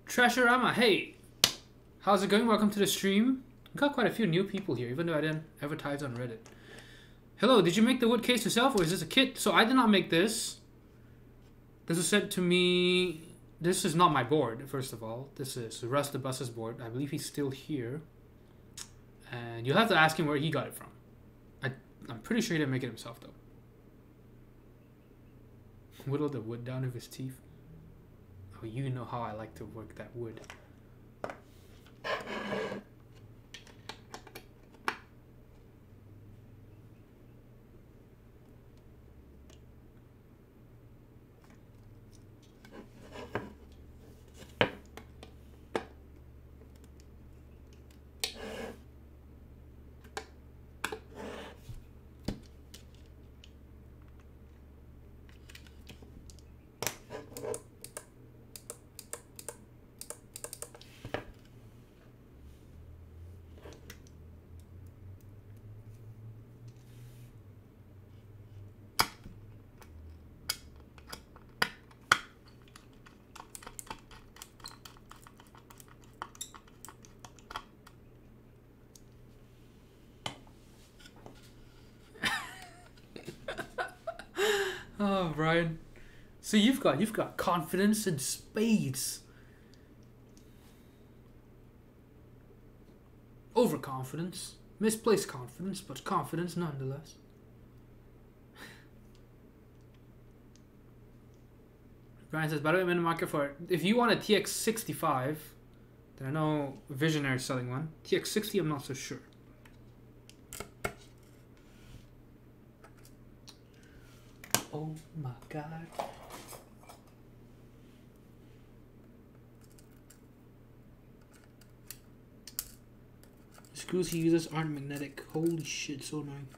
Trashorama, hey! How's it going? Welcome to the stream. We got quite a few new people here, even though I didn't advertise on Reddit. Hello, did you make the wood case yourself or is this a kit? So I did not make this. This was sent to me this is not my board, first of all. This is Russ the Bus's board. I believe he's still here. And you'll have to ask him where he got it from. I'm pretty sure he didn't make it himself, though. Whittle the wood down with his teeth. Oh, you know how I like to work that wood. Oh, Brian. So you've got confidence in spades. Overconfidence. Misplaced confidence, but confidence nonetheless. Brian says, by the way, I'm in the market for it. If you want a TX65, then I know Visionary's selling one. TX60, I'm not so sure. Oh my god. The screws he uses aren't magnetic. Holy shit, so annoying.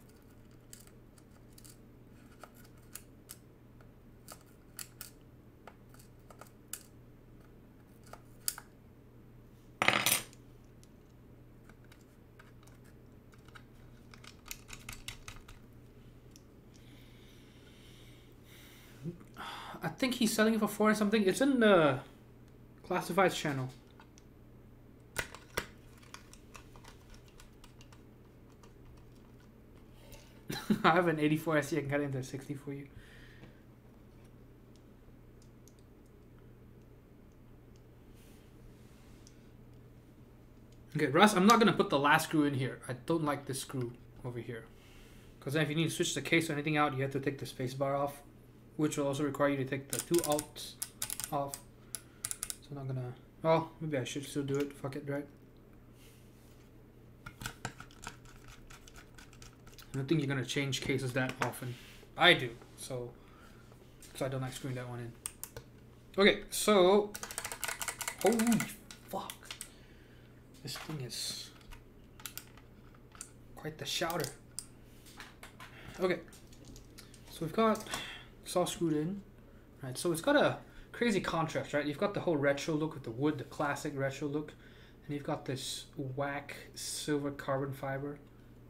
I think he's selling it for 4 or something. It's in the Classifieds channel. I have an 84 SE. I can cut it into a 60 for you. Okay, Russ, I'm not going to put the last screw in here. I don't like this screw over here. Because then if you need to switch the case or anything out, you have to take the space bar off. Which will also require you to take the 2 outs off. So I'm not gonna... Well, maybe I should still do it. Fuck it, right? I don't think you're gonna change cases that often. I do, so I don't like screwing that one in. Okay, so... Holy fuck. This thing is quite the shouter. Okay, so we've got... It's all screwed in, right? So it's got a crazy contrast, right? You've got the whole retro look with the wood, the classic retro look, and you've got this whack silver carbon fiber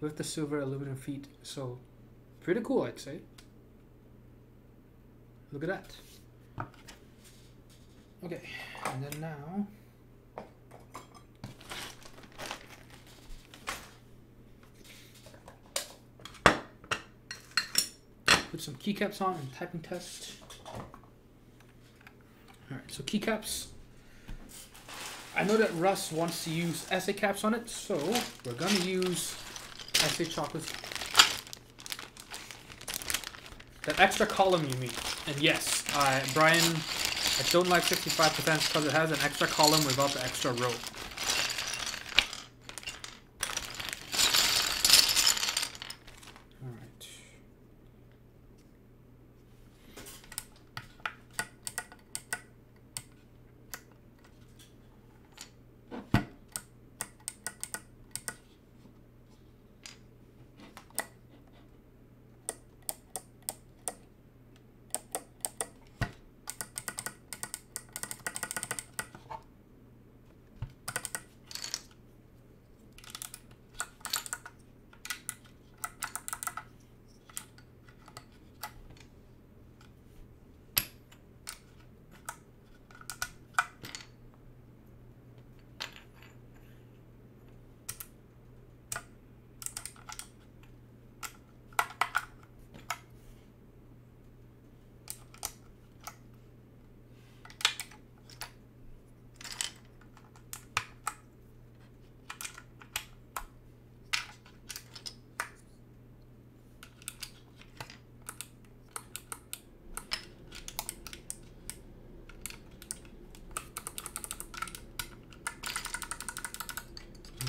with the silver aluminum feet. So pretty cool, I'd say. Look at that. Okay, and then now put some keycaps on and typing test. Alright, so keycaps. I know that Russ wants to use SA caps on it, so we're going to use SA chocolates. That extra column you mean. And yes, Brian, I don't like 65% because it has an extra column without the extra row.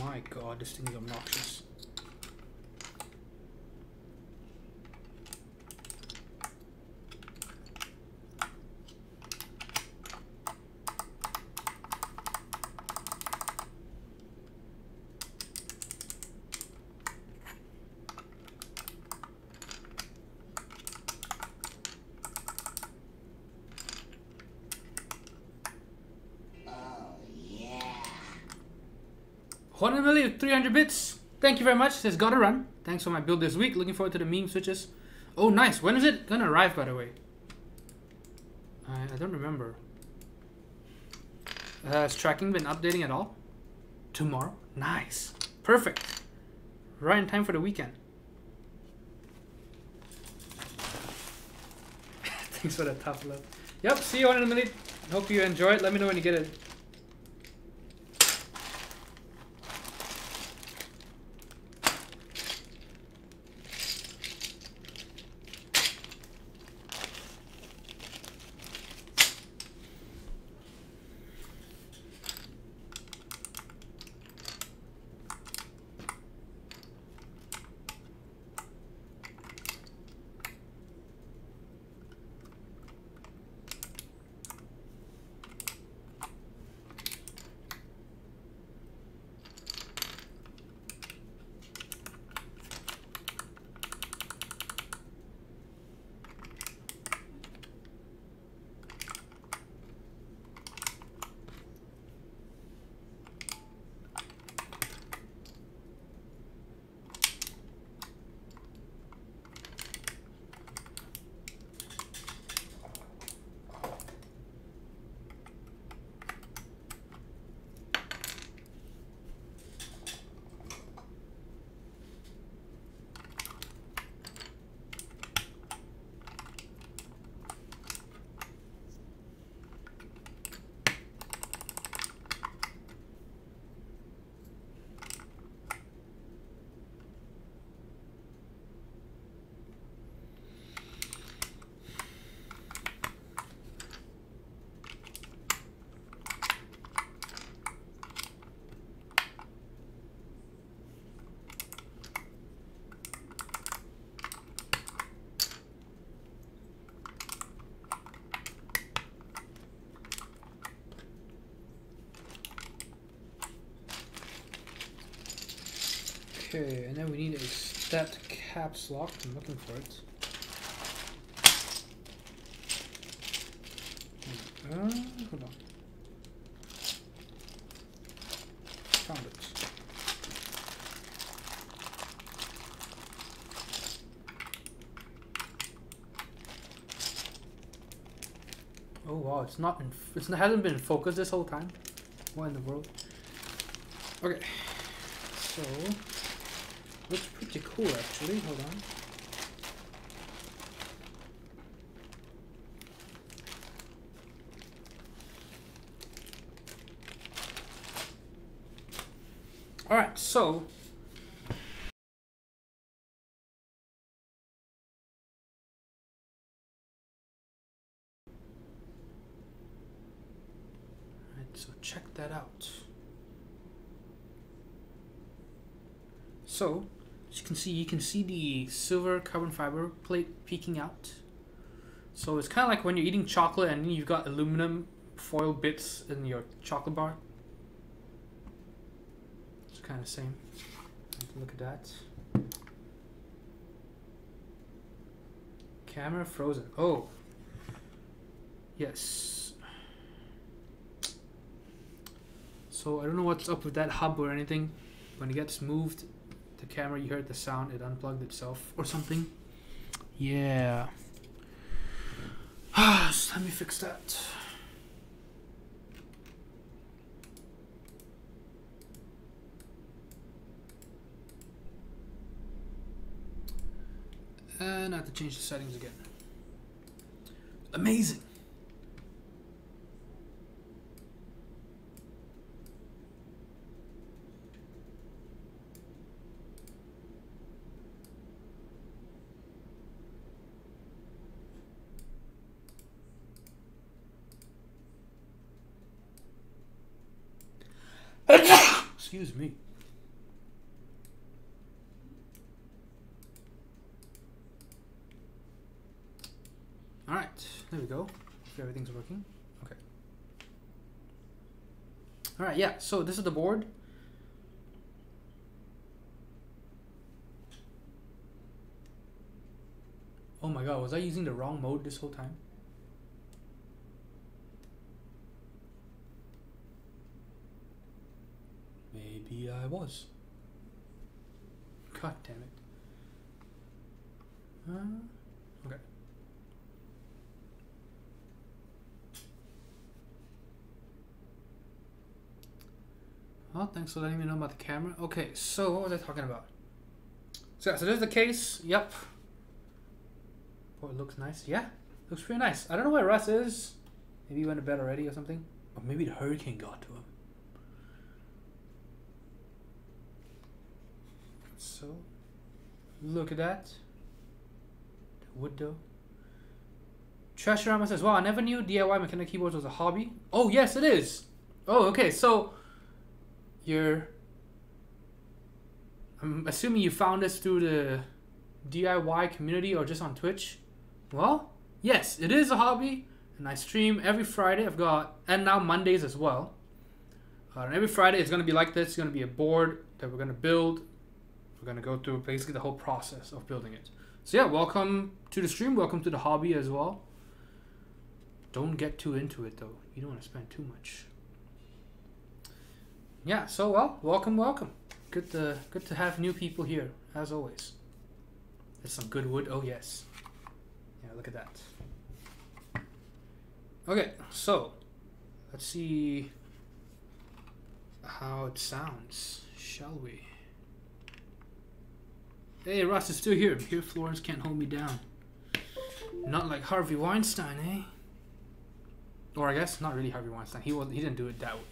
My god, this thing is obnoxious. Oh, yeah. 1 million, 300 bits. Thank you very much. Says gotta run. Thanks for my build this week. Looking forward to the meme switches. Oh, nice. When is it gonna arrive, by the way? I don't remember. Has tracking been updating at all? Tomorrow? Nice. Perfect. Right in time for the weekend. Thanks for the tough love. Yep, see you in a minute. Hope you enjoy it. Let me know when you get it. Okay, and then we need a stat caps lock. I'm looking for it. Hold on. Found it. Oh wow, it's not in. It hasn't been in focus this whole time. What in the world? Okay, so looks pretty cool actually. Hold on. All right, so check that out. So as you can see the silver carbon fiber plate peeking out. So it's kind of like when you're eating chocolate and you've got aluminum foil bits in your chocolate bar. It's kind of the same. Look at that. Camera frozen. Oh. Yes. So I don't know what's up with that hub or anything. When it gets moved, the camera, you heard the sound, it unplugged itself or something. Yeah. So let me fix that. And I have to change the settings again. Amazing. Excuse me. There we go. If everything's working. Okay. Alright, yeah, so this is the board. Oh my god, was I using the wrong mode this whole time? Maybe I was. God damn it. Okay. Well, thanks for letting me know about the camera. Okay, so what was I talking about? So there's the case. Yep. Oh, it looks nice. Yeah, looks pretty nice. I don't know where Russ is. Maybe he went to bed already or something. Or maybe the hurricane got to him. So, look at that. The wood though. Trashorama says, wow, I never knew DIY mechanical keyboards was a hobby. Oh, yes, it is. Oh, okay, so I'm assuming you found us through the DIY community or just on Twitch. Well, yes, it is a hobby, and I stream every Friday. And now Mondays as well. And every Friday it's going to be like this. It's going to be a board that we're going to build. We're going to go through basically the whole process of building it. So yeah, welcome to the stream. Welcome to the hobby as well. Don't get too into it though. You don't want to spend too much. Yeah, so well, welcome. Good to have new people here, as always. There's some good wood. Oh yes. Yeah, look at that. Okay, so let's see how it sounds, shall we? Hey, Ross is still here. Here, Florence can't hold me down. Not like Harvey Weinstein, eh? Or I guess not really Harvey Weinstein. He didn't do it that way.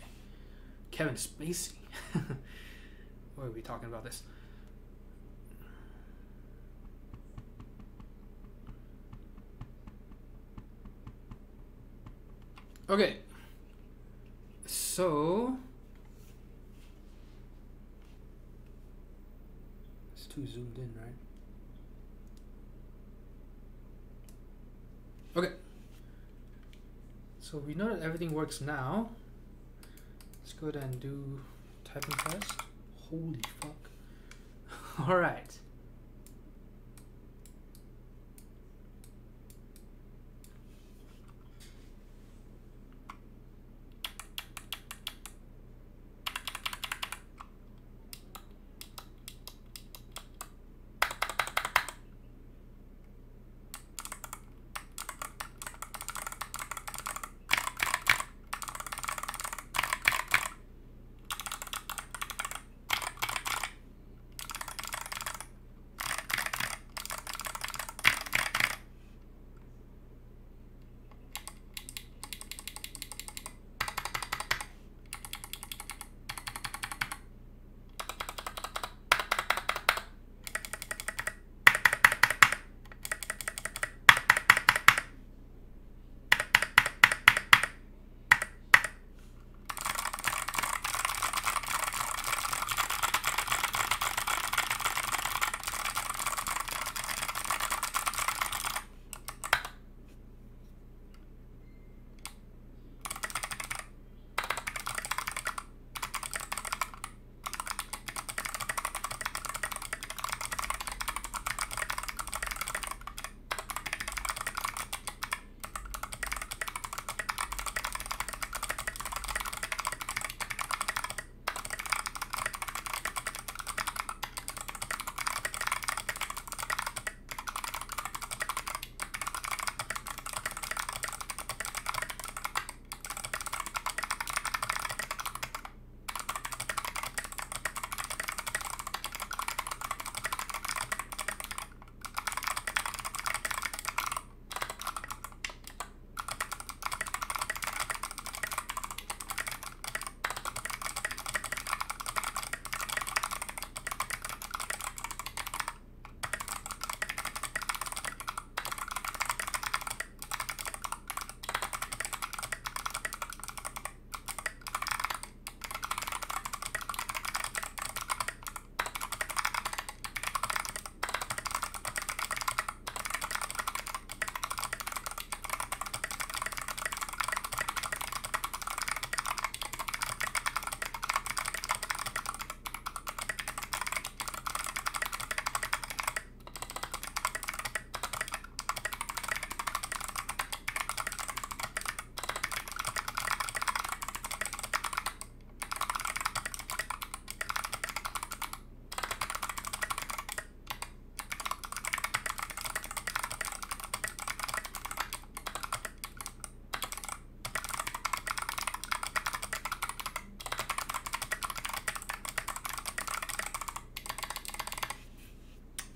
Kevin Spacey. Why are we talking about this? Okay. So it's too zoomed in, right? Okay. So we know that everything works now. Let's go ahead and do typing test. Holy fuck. All right.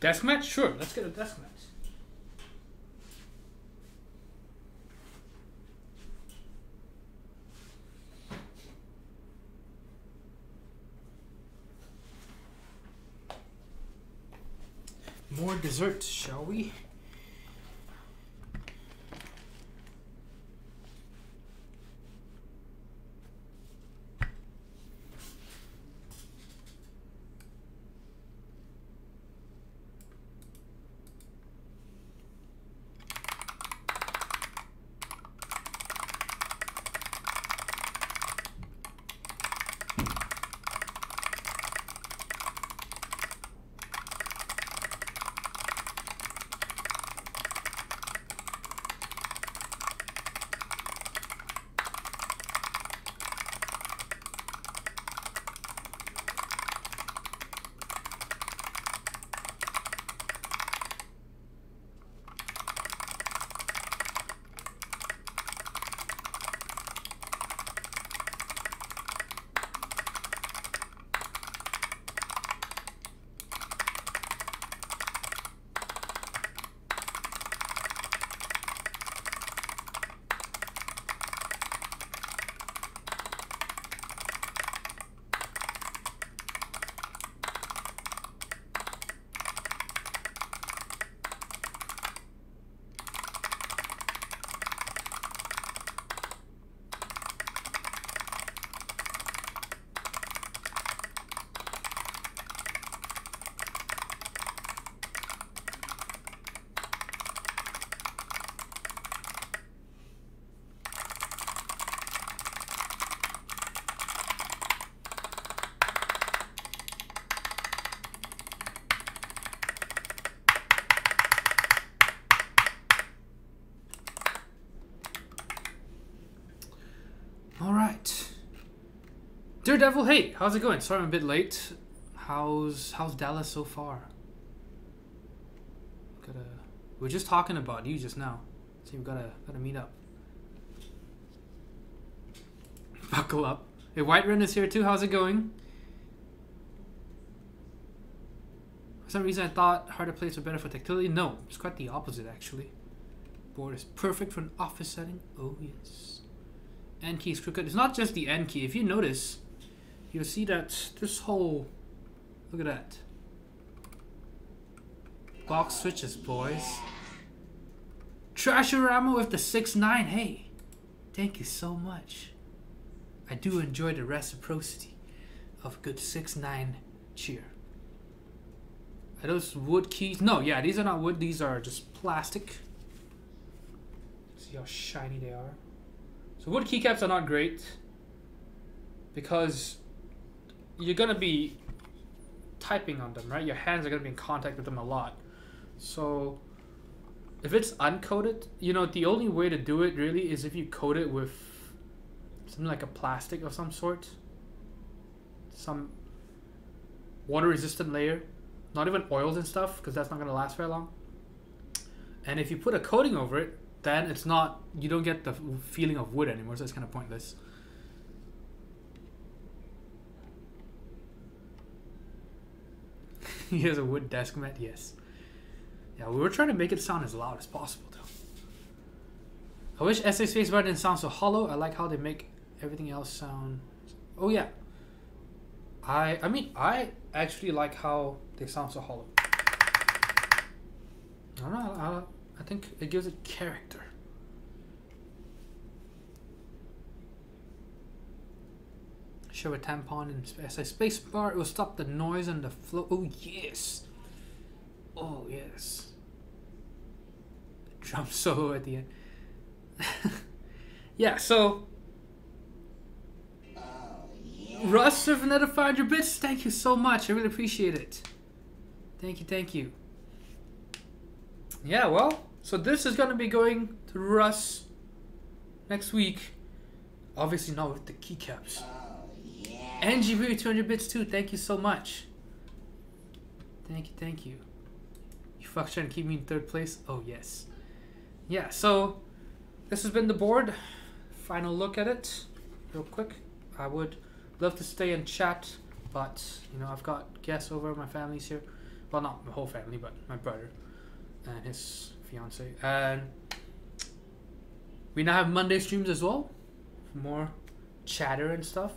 Desk mat? Sure, let's get a desk mat. More dessert, shall we? Alright. Daredevil, hey, how's it going? Sorry I'm a bit late. How's Dallas so far? We were just talking about you just now. So we've gotta meet up. Buckle up. Hey, Whiterun is here too, how's it going? For some reason I thought harder plates were better for tactility. No, it's quite the opposite actually. Board is perfect for an office setting. Oh yes. N key is crooked. It's not just the N key. If you notice, you'll see that this whole... Look at that. Box switches, boys. Trashorama with the 6-9. Hey, thank you so much. I do enjoy the reciprocity of a good 6-9 cheer. Are those wood keys? No, yeah, these are not wood. These are just plastic. See how shiny they are. So wood keycaps are not great because you're gonna be typing on them, right? Your hands are gonna be in contact with them a lot. So if it's uncoated, you know, the only way to do it really is if you coat it with something like a plastic of some sort, some water resistant layer, not even oils and stuff, because that's not gonna last very long. And if you put a coating over it, then it's not, you don't get the feeling of wood anymore, so it's kind of pointless. Here's a wood desk mat, yes. Yeah, we were trying to make it sound as loud as possible though. I wish SA Spacebar didn't sound so hollow. I like how they make everything else sound... Oh yeah. I mean, I actually like how they sound so hollow. I don't know, I think it gives it character. Show a tampon in SA Spacebar. It will stop the noise and the flow. Oh yes. Oh yes. Drum solo at the end. Yeah, so Russ with another 500 bits. Thank you so much. I really appreciate it. Thank you. Yeah, well, so this is gonna be going to Russ next week. Obviously not with the keycaps. NGB with 200 bits too. Thank you so much. Thank you. You fucks trying to keep me in third place? Oh yes. Yeah, so this has been the board. Final look at it real quick. I would love to stay and chat, but you know, I've got guests over, my family's here. Well, not my whole family, but my brother and his fiance. And we now have Monday streams as well, for more chatter and stuff.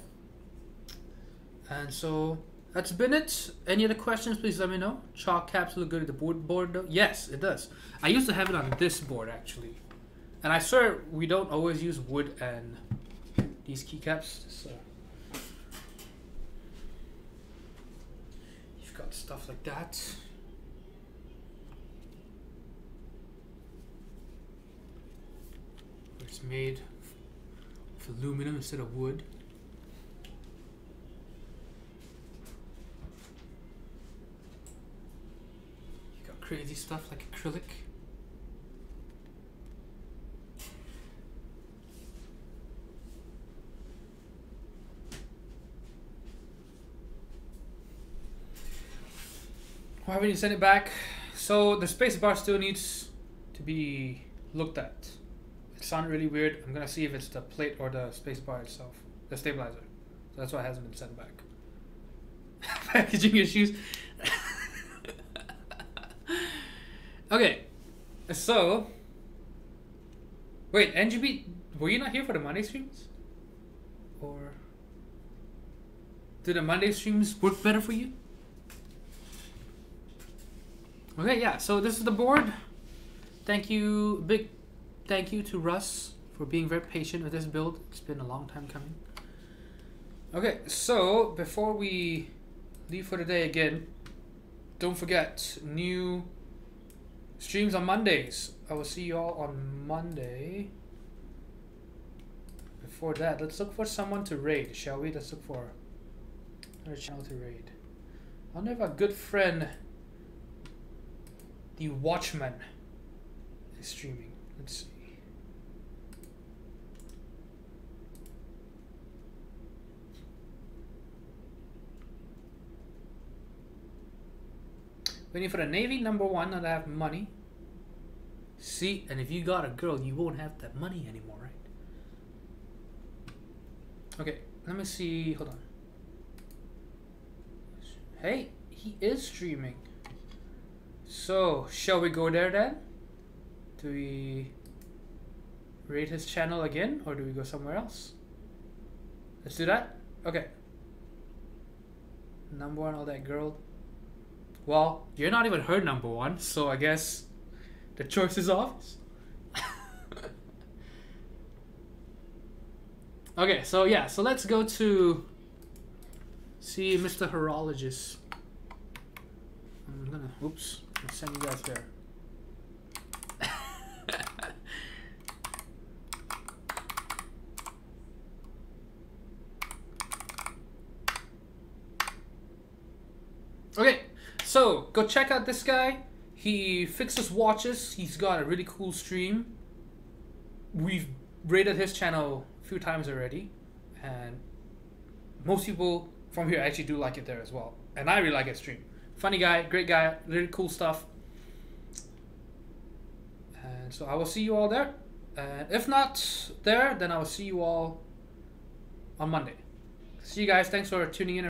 And so that's been it. Any other questions, please let me know. Chalk caps look good at the board though. Yes, it does. I used to have it on this board actually. And I swear we don't always use wood and these keycaps. So you've got stuff like that. It's made of aluminum instead of wood. You got crazy stuff like acrylic. Why haven't you sent it back? So the space bar still needs to be looked at. It sounded really weird. I'm gonna see if it's the plate or the space bar itself, the stabilizer. So that's why it hasn't been sent back. Packaging issues. Okay, so wait, NGB, were you not here for the Monday streams? Or did the Monday streams work better for you? Okay, yeah, so this is the board. Thank you, big thank you to Russ for being very patient with this build. It's been a long time coming. Okay, so before we leave for the day again, don't forget, new streams on Mondays. I will see you all on Monday. Before that, let's look for someone to raid, shall we? Let's look for another channel to raid. I wonder if our good friend the Watchman is streaming. Let's see. Waiting for the Navy, #1, now that I have money. See, and if you got a girl, you won't have that money anymore, right? Okay, let me see. Hold on. Hey, he is streaming. So, shall we go there then? Do we raid his channel again, or do we go somewhere else? Let's do that. Okay. #1, all that girl. Well, you're not even her #1, so I guess the choice is obvious. Okay, so yeah, so let's go to see Mr. Horologist. I'm gonna, oops, I'll send you guys there. Okay, so go check out this guy. He fixes watches. He's got a really cool stream. We've rated his channel a few times already, and most people from here actually do like it there as well. And I really like his stream. Funny guy, great guy, really cool stuff. And so I will see you all there. And if not there, then I will see you all on Monday. See you guys. Thanks for tuning in.